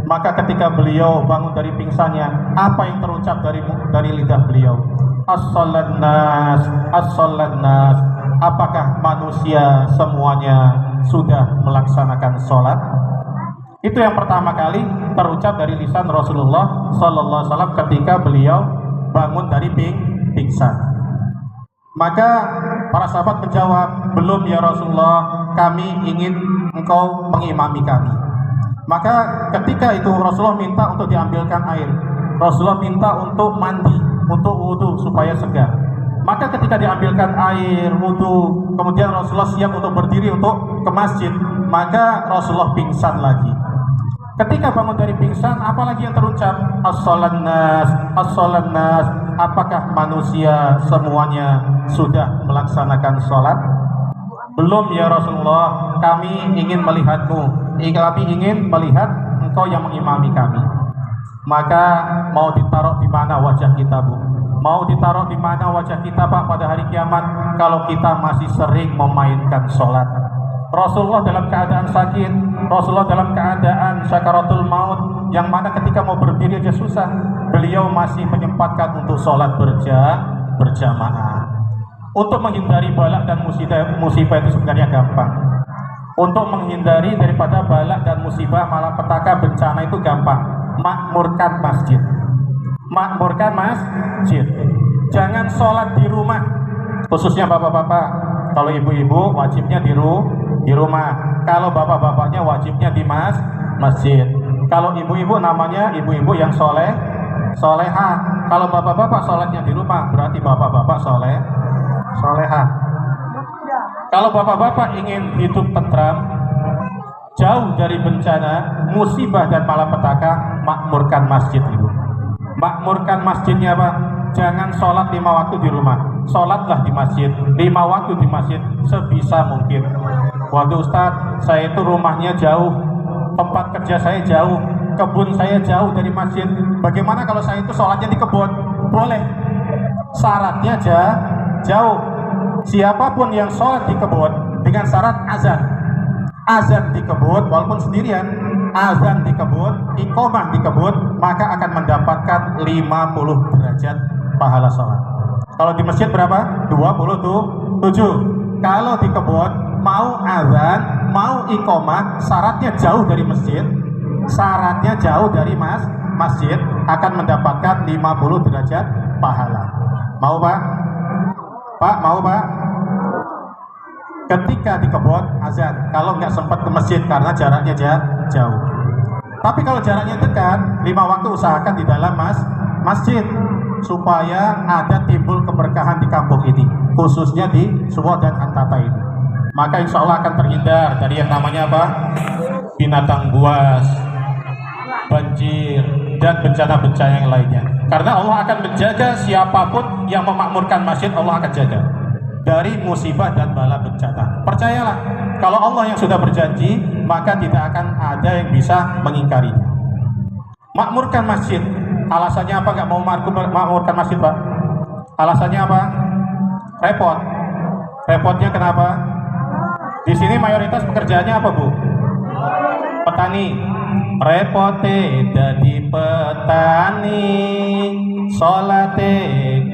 Maka ketika beliau bangun dari pingsannya, apa yang terucap dari lidah beliau? As-salat nas, as-salat nas. Apakah manusia semuanya sudah melaksanakan sholat? Itu yang pertama kali terucap dari lisan Rasulullah sallallahu alaihi wasallam ketika beliau bangun dari pingsan. Maka para sahabat menjawab, belum ya Rasulullah, kami ingin engkau mengimami kami. Maka ketika itu Rasulullah minta untuk diambilkan air, Rasulullah minta untuk mandi, untuk wudhu supaya segar. Maka ketika diambilkan air wudhu, kemudian Rasulullah siap untuk berdiri untuk ke masjid, maka Rasulullah pingsan lagi. Ketika bangun dari pingsan, apalagi yang terucap? As-salat nas, as-salat nas. Apakah manusia semuanya sudah melaksanakan sholat? Belum ya Rasulullah, kami ingin melihatmu, kami ingin melihat engkau yang mengimami kami. Maka mau ditaruh di mana wajah kita, Bu? Mau ditaruh di mana wajah kita, Pak, pada hari kiamat kalau kita masih sering memainkan sholat? Rasulullah dalam keadaan sakit, Rasulullah dalam keadaan syakaratul maut, yang mana ketika mau berdiri aja susah, beliau masih menyempatkan untuk sholat berjamaah. Untuk menghindari balak dan musibah itu sebenarnya gampang. Untuk menghindari daripada balak dan musibah, malapetaka, bencana itu gampang. Makmurkan masjid. Makmurkan masjid. Jangan sholat di rumah. khususnya bapak-bapak. Kalau ibu-ibu wajibnya di rumah. Kalau bapak-bapaknya wajibnya di masjid. Kalau ibu-ibu namanya ibu-ibu yang soleha. Kalau bapak-bapak sholatnya di rumah, berarti bapak-bapak soleha. Kalau bapak-bapak ingin hidup tentram, jauh dari bencana, musibah dan malapetaka, makmurkan masjid ibu. Makmurkan masjidnya Pak. Jangan sholat 5 waktu di rumah. Sholatlah di masjid. 5 waktu di masjid sebisa mungkin. Waduh Ustadz, saya itu rumahnya jauh, tempat kerja saya jauh, kebun saya jauh dari masjid. Bagaimana kalau saya itu sholatnya di kebun? Boleh. Syaratnya jauh. Siapapun yang sholat di kebun dengan syarat azan di kebun walaupun sendirian, azan di kebun, iqomah di kebun, maka akan mendapatkan 50 derajat pahala sholat. Kalau di masjid berapa? 27. Kalau di kebun mau azan, mau iqomah, syaratnya jauh dari masjid, masjid akan mendapatkan 50 derajat pahala. Mau Pak? Pak, mau Pak? Ketika di kebun azan, kalau nggak sempat ke masjid karena jaraknya jauh. Tapi kalau jaraknya dekat, 5 waktu usahakan di dalam masjid supaya ada timbul keberkahan di kampung ini, khususnya di Suwo dan Antata ini. Maka insya Allah akan terhindar dari yang namanya apa? Binatang buas, banjir, dan bencana-bencana yang lainnya. Karena Allah akan menjaga siapapun yang memakmurkan masjid, Allah akan jaga dari musibah dan bala bencana. Percayalah, kalau Allah yang sudah berjanji, maka tidak akan ada yang bisa mengingkarinya. Makmurkan masjid. Alasannya apa nggak mau makmurkan masjid, Pak? Alasannya apa? Repot. Repotnya kenapa? Di sini mayoritas pekerjaannya apa, Bu? Petani. Repote dadi petani, salate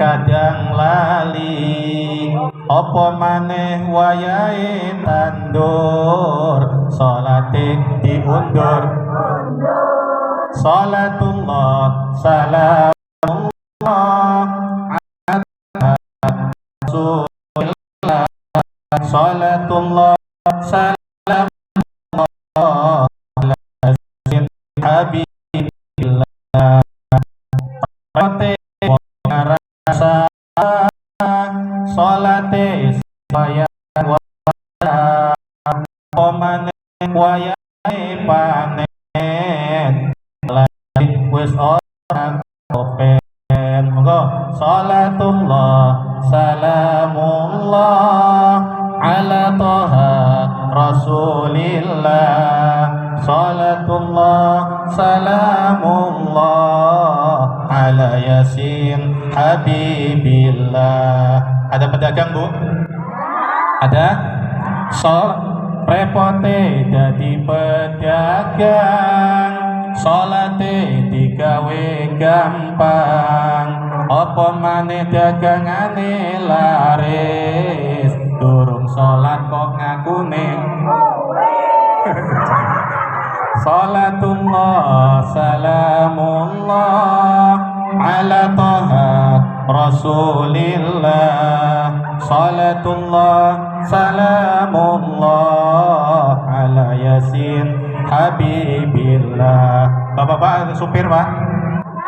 kadang lali, apa maneh wayahe tandur, salate diundur. Salatullah salamullah ala Rasulillah, salatullah salamullah Habibillah, salate rasa, salate saya waya, pomane waya panen, wis ora kopen. Monggo salatullah salamullah ala Toha Rasulillah, salatullah salamullah ala Yasin Habibillah. Ada pedagang, Bu? Ada? Repote dadi pedagang, salate digawe gampang, apa maneh dagangane laris, durung salat kok ngakune. Salatullah salamullah ala Toha Rasulillah, salatullah salamullah ala Yasin Habibillah. Bapak-bapak, ada supir, Pak?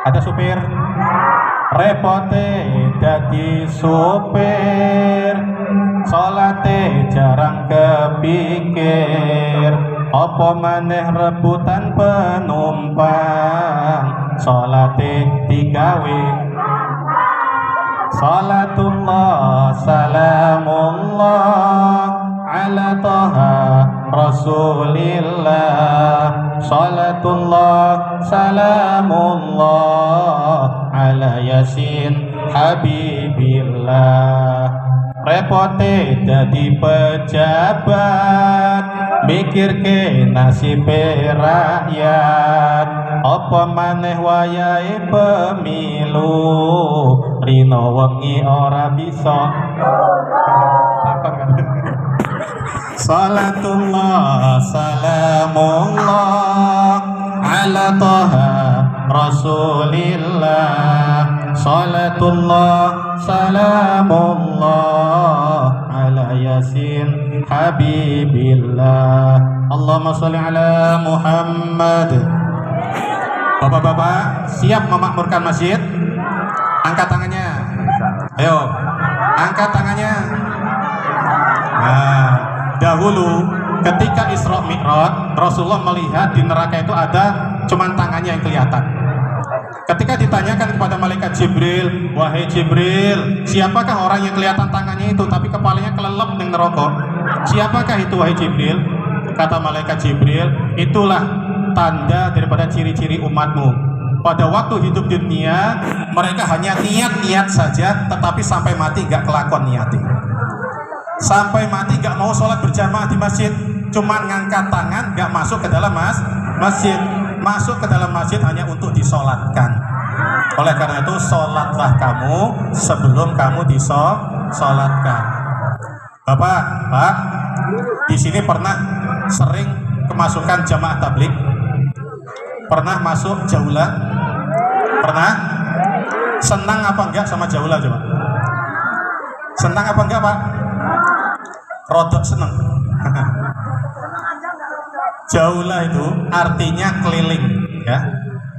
Ada supir? Repote dadi supir, salate jarang kepikir, apa maneh rebutan penumpang, salate digawe. Salatullah salamullah ala Toha Rasulillah, salatullah salamullah ala Yasin Habibillah. Repote dadi pejabat, mikirke nasib rakyat, apa maneh wayahe pemilu, rino wengi ora bisa. Salatullah salamullah ala Toha Rasulillah, salatullah salamullah ala yasin habibillah. Allahumma sholli ala Muhammad. Bapak-bapak siap memakmurkan masjid? Angkat tangannya. Ayo, angkat tangannya. Nah, dahulu ketika Isra Mi'raj, Rasulullah melihat di neraka itu ada cuman tangannya yang kelihatan. Ketika ditanyakan kepada malaikat Jibril, wahai Jibril, siapakah orang yang kelihatan tangannya itu tapi kepalanya kelelep dengan neraka? Siapakah itu wahai Jibril? Kata malaikat Jibril, itulah tanda daripada ciri-ciri umatmu. Pada waktu hidup di dunia, mereka hanya niat-niat saja, tetapi sampai mati gak kelakon niati. Sampai mati gak mau sholat berjamaah di masjid, cuman ngangkat tangan, gak masuk ke dalam masjid. Masuk ke dalam masjid hanya untuk disolatkan. Oleh karena itu, sholatlah kamu sebelum kamu disolatkan. Bapak, Pak, di sini pernah sering kemasukan jamaah tabligh? Pernah masuk jaulah? Pernah? Senang apa enggak sama jaulah coba? Senang apa enggak, Pak? Rodok senang. Jaulah itu artinya keliling, ya.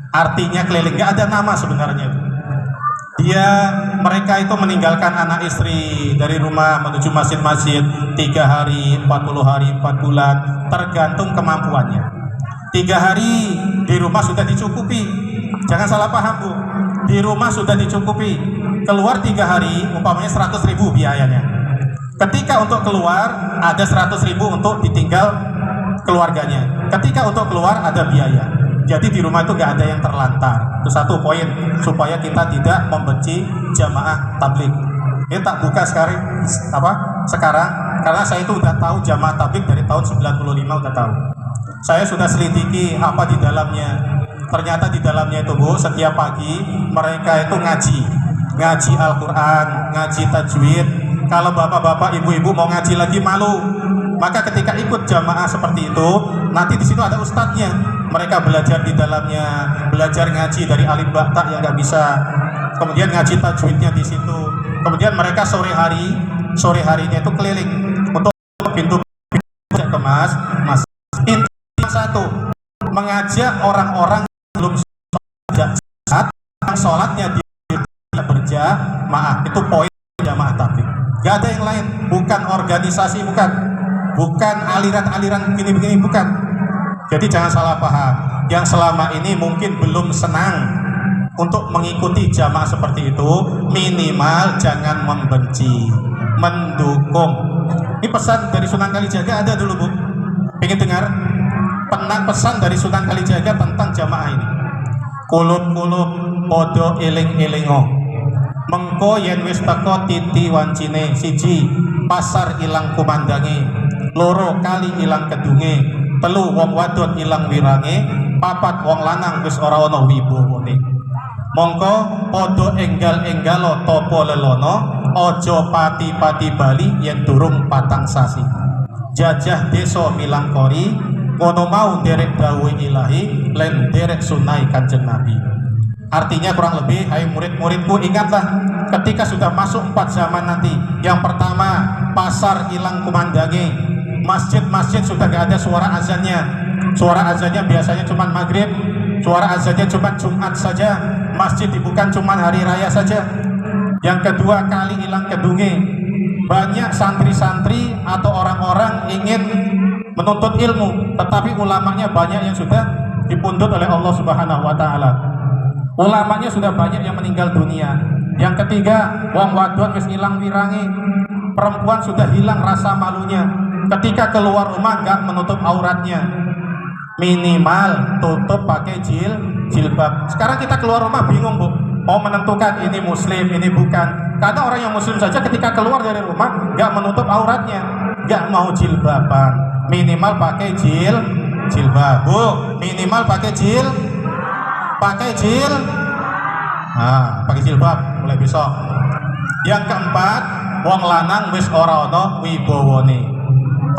Artinya keliling, enggak ada nama sebenarnya itu. Mereka itu meninggalkan anak istri dari rumah menuju masjid-masjid 3 hari, 40 hari, 4 bulan, tergantung kemampuannya. 3 hari di rumah sudah dicukupi. Jangan salah paham, Bu. Di rumah sudah dicukupi. Keluar 3 hari, umpamanya 100.000 biayanya. Ketika untuk keluar ada 100.000 untuk ditinggal keluarganya. Ketika untuk keluar ada biaya. Jadi di rumah itu gak ada yang terlantar. Itu satu poin supaya kita tidak membenci jamaah tabligh. Ini tak buka sekarang karena saya itu udah tahu jamaah tabligh dari tahun 95 udah tahu. Saya sudah selidiki apa di dalamnya. Ternyata di dalamnya itu, Bu, setiap pagi mereka itu ngaji Al-Quran, ngaji tajwid. Kalau bapak-bapak, ibu-ibu mau ngaji lagi malu. Maka ketika ikut jamaah seperti itu, nanti di situ ada ustadznya. Mereka belajar di dalamnya, belajar ngaji dari alif ba ta yang nggak bisa. Kemudian ngaji tajwidnya di situ. Kemudian mereka sore harinya itu keliling untuk pintu kemas. Intinya satu, mengajak orang-orang belum saat sholatnya di berjamaah. Itu poin jamaah tabligh. Gak ada yang lain, bukan organisasi, bukan aliran-aliran begini-begini, bukan. Jadi jangan salah paham. Yang selama ini mungkin belum senang untuk mengikuti jamaah seperti itu, minimal jangan membenci, mendukung. Ini pesan dari Sunan Kalijaga ada dulu, Bu. Pengen dengar? Pesan dari Sunan Kalijaga tentang jamaah ini. Kulub-kulub podo eling-elingo. Mengko yen wis teko titi wancine, siji pasar ilang kumandange, loro kali ilang kedunge, telu wong wadon ilang wirange, papat wong lanang wis ora ana wibawane. Mongko padha enggal-enggalo topo lelono, aja pati-pati bali yen durung patang sasi. Jajah desa milangkori, ngono mau derek dawuh Ilahi, lan derek sunai Kanjeng Nabi. Artinya kurang lebih, hai murid-muridku, ingatlah ketika sudah masuk 4 zaman nanti. Yang pertama, pasar hilang kumandangi, masjid-masjid sudah gak ada suara azannya. Suara azannya biasanya cuma maghrib, suara azannya cuma Jumat saja, masjid dibuka cuma hari raya saja. Yang kedua, kali hilang kedunge, banyak santri-santri atau orang-orang ingin menuntut ilmu, tetapi ulamanya banyak yang sudah dipundut oleh Allah Subhanahu wa Ta'ala. Ulamanya sudah banyak yang meninggal dunia. Yang ketiga, wong wadon wis ilang wirange, perempuan sudah hilang rasa malunya. Ketika keluar rumah nggak menutup auratnya, minimal tutup pakai jilbab. Sekarang kita keluar rumah bingung, Bu, mau menentukan ini muslim, ini bukan. Karena orang yang muslim saja ketika keluar dari rumah nggak menutup auratnya, nggak mau jilbaban. Minimal pakai jilbab, Bu. Minimal pakai pakai jilbab mulai besok. Yang keempat, wong lanang wis ora ana wibawane.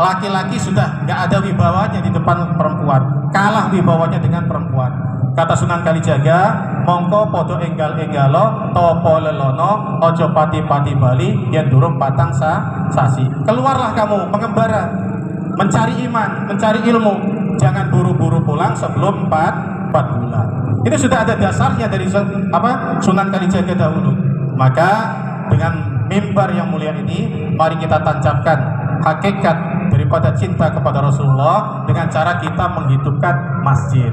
Laki-laki sudah nggak ada wibawanya di depan perempuan, kalah wibawanya dengan perempuan. Kata Sunan Kalijaga, mongko podo enggal-enggalo topo lelono ojo pati-pati bali yang durung patang sasi. Keluarlah kamu mengembara, mencari iman, mencari ilmu. Jangan buru-buru pulang sebelum 4 bulan. Ini sudah ada dasarnya dari Sunan Kalijaga dahulu. Maka dengan mimbar yang mulia ini, mari kita tancapkan hakikat daripada cinta kepada Rasulullah dengan cara kita menghidupkan masjid,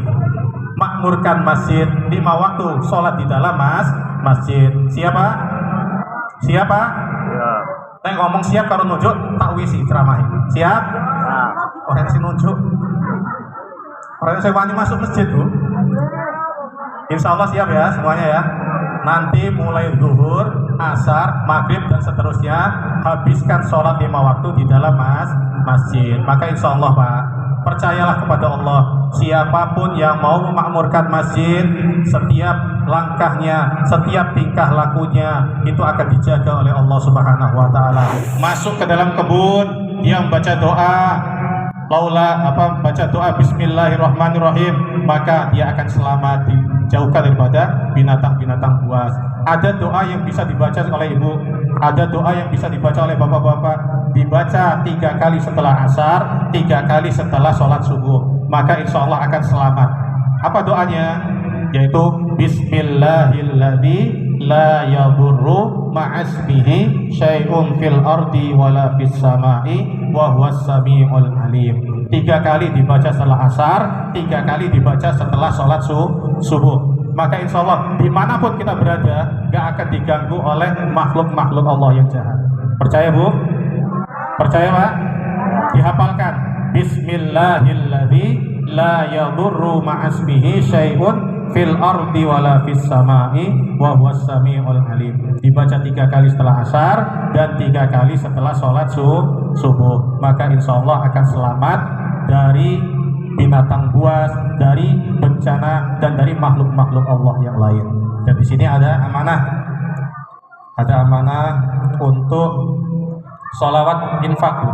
makmurkan masjid 5 waktu, sholat di dalam masjid. Siapa? Siapa? Ya. Saya ngomong siap kalau nunjuk tak wisi ceramahin. Siap? Nah. Orang yang nunjuk, orang yang wani masuk masjid, Bu. Insya Allah siap ya semuanya ya. Nanti mulai zuhur, asar, maghrib dan seterusnya habiskan sholat 5 waktu di dalam masjid. Maka insya Allah Pak, percayalah kepada Allah, siapapun yang mau memakmurkan masjid, setiap langkahnya, setiap tingkah lakunya itu akan dijaga oleh Allah Subhanahu wa taala. Masuk ke dalam kebun, dia membaca doa, baca doa bismillahirrahmanirrahim, maka dia akan selamat, dijauhkan daripada binatang-binatang buas. Ada doa yang bisa dibaca oleh ibu, ada doa yang bisa dibaca oleh bapak-bapak, dibaca 3 kali setelah asar, 3 kali setelah sholat subuh, maka insya Allah akan selamat. Apa doanya? Yaitu bismillahilladzi la yadurru ma'asmihi syai'un fil ardi wala fis sama'i wa huwas sami'ul alim. 3 kali dibaca setelah asar, 3 kali dibaca setelah sholat subuh. Maka insya Allah dimanapun kita berada gak akan diganggu oleh makhluk-makhluk Allah yang jahat. Percaya Bu? Percaya Pak? Dihafalkan bismillahilladzi la yadurru ma'asmihi syai'un fil ardi wala fis sama'i wa huwas sami'ul alim. Dibaca 3 kali setelah asar dan 3 kali setelah sholat subuh. Maka insya Allah akan selamat dari binatang buas, dari bencana dan dari makhluk-makhluk Allah yang lain. Dan di sini ada amanah untuk sholawat infak,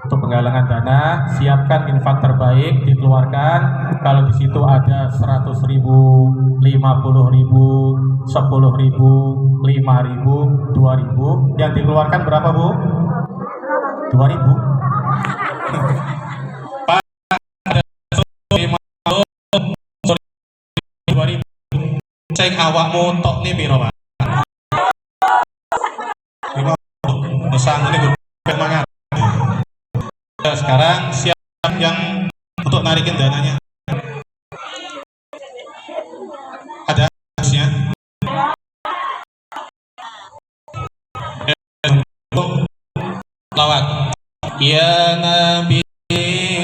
untuk penggalangan dana. Siapkan infak terbaik, dikeluarkan. Kalau di situ ada 100.000, 50.000, 10.000, 5.000, 2.000, yang dikeluarkan berapa Bu? 2.000. Cek awakmu tok nih piro Pak? 50. Sang ini bermangat. Sekarang siap yang untuk narikin dananya. Ada harusnya. Lawat. Ya Nabi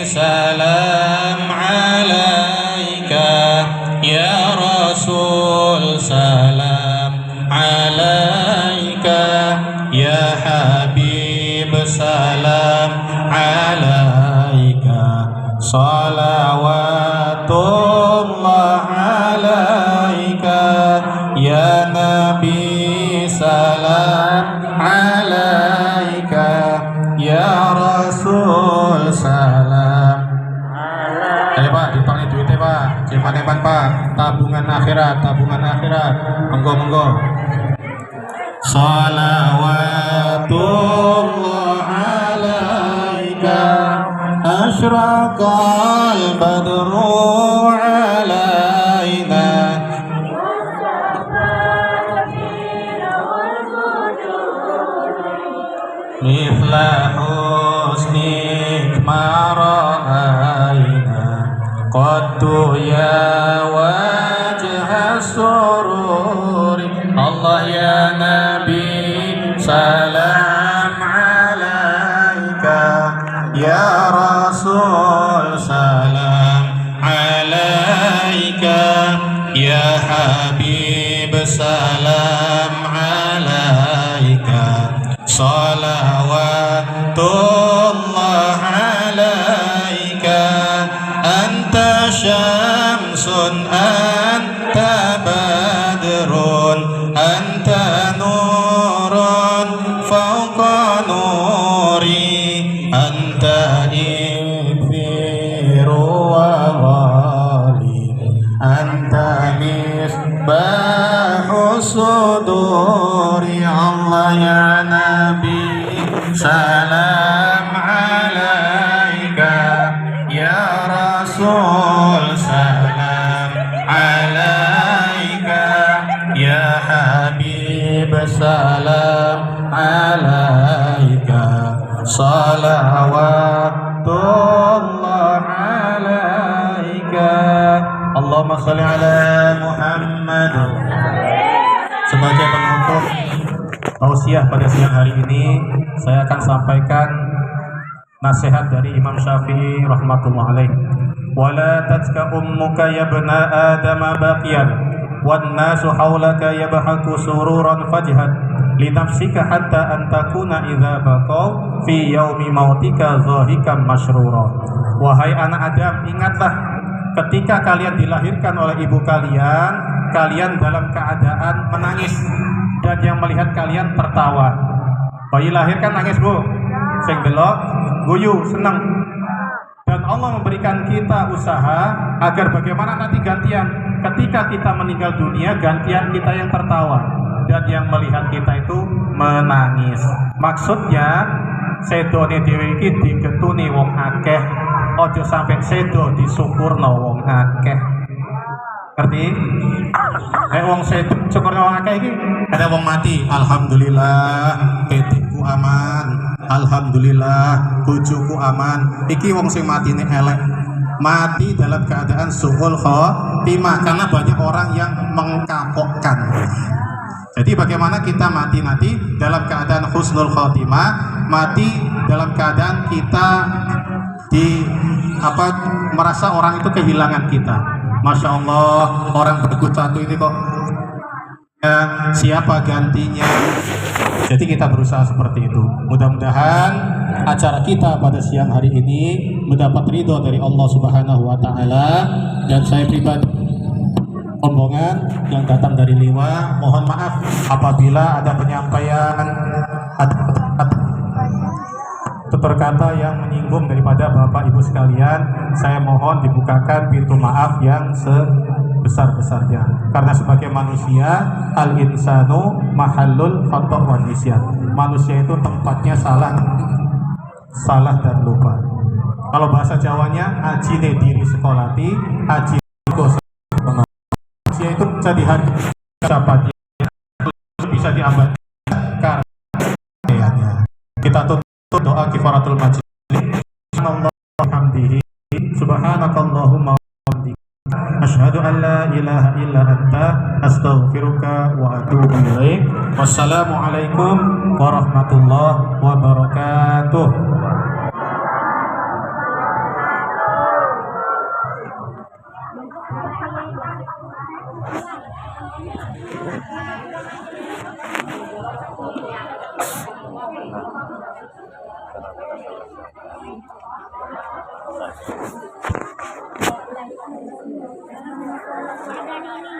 salam alaika, ya Rasul salam alaika, ya Habib salam alaika, salawatullah alaika, ya Nabi salam alaika, ya Rasul salam. Ayo Pak, dipakai duitnya Pak, simpan Pak, tabungan akhirat, monggo. Salawatullah alaika, asyraqal badru alaina, mithla husnik ma ra'aina, qaddu ya wajha sururi. Allah ya Nabi salam alaika, ya Rasul salam alaika, ya Habib salam alaika, salawatullah alaika, anta syamsun anta badrun anta nurun fawqa nuri, anta ikthiru wa ghali, anta mis الصدور يا الله يا نبي سلام عليك يا رسول سلام عليك يا حبيب سلام عليك صلوات الله عليك اللهم صل على محمد. Sebagai penutup tausiah pada siang hari ini, saya akan sampaikan nasihat dari Imam Syafi'i rahmatullah alaih. Wala tajka ummuka ya bna adama baqiyan wan nasu haulaka yabhaku sururan fajhad li nafsika hatta an takuna idza baqaw fi yaumi mautika zahikan masyrura. Wahai anak Adam, ingatlah ketika kalian dilahirkan oleh ibu kalian, kalian dalam keadaan menangis dan yang melihat kalian tertawa. Bayi lahir kan nangis, Bu. Sing delok guyu, seneng. Dan Allah memberikan kita usaha agar bagaimana nanti gantian ketika kita meninggal dunia, gantian kita yang tertawa dan yang melihat kita itu menangis. Maksudnya sedone dhewe iki digetuni wong akeh, aja sampai sedo disyukurno wong akeh. Ngerti? Wong sedo syukurno wong akeh iki ada wong mati, alhamdulillah petiku aman, alhamdulillah bojoku aman. Iki wong sing matine elek, mati dalam keadaan suhul khotimah, karena banyak orang yang mengkapokkan. Jadi bagaimana kita mati nanti dalam keadaan husnul khotimah, mati dalam keadaan kita merasa orang itu kehilangan kita. Masya Allah, orang bergut satu ini kok siapa gantinya? Jadi kita berusaha seperti itu. Mudah-mudahan acara kita pada siang hari ini mendapat ridho dari Allah Subhanahu wa Ta'ala. Dan saya pribadi rombongan yang datang dari Liwa, mohon maaf apabila ada penyampaian tutur kata yang menyinggung daripada Bapak Ibu sekalian. Saya mohon dibukakan pintu maaf yang sebesar-besarnya, karena sebagai manusia al-insanu mahallul khata' wa nisyan. Manusia itu tempatnya salah dan lupa. Kalau bahasa Jawanya ajine diri sekolati, aji manusia itu bisa dihadiri siapanya, bisa diabadikan karyanya. Kita tutup doa kifaratul majlis. Alhamdulillah, subhanakallahumma wa bihamdika, asyhadu an la ilaha illa anta, astaghfiruka wa atubu ilaik. Wassalamualaikum warahmatullahi wabarakatuh. Ada ini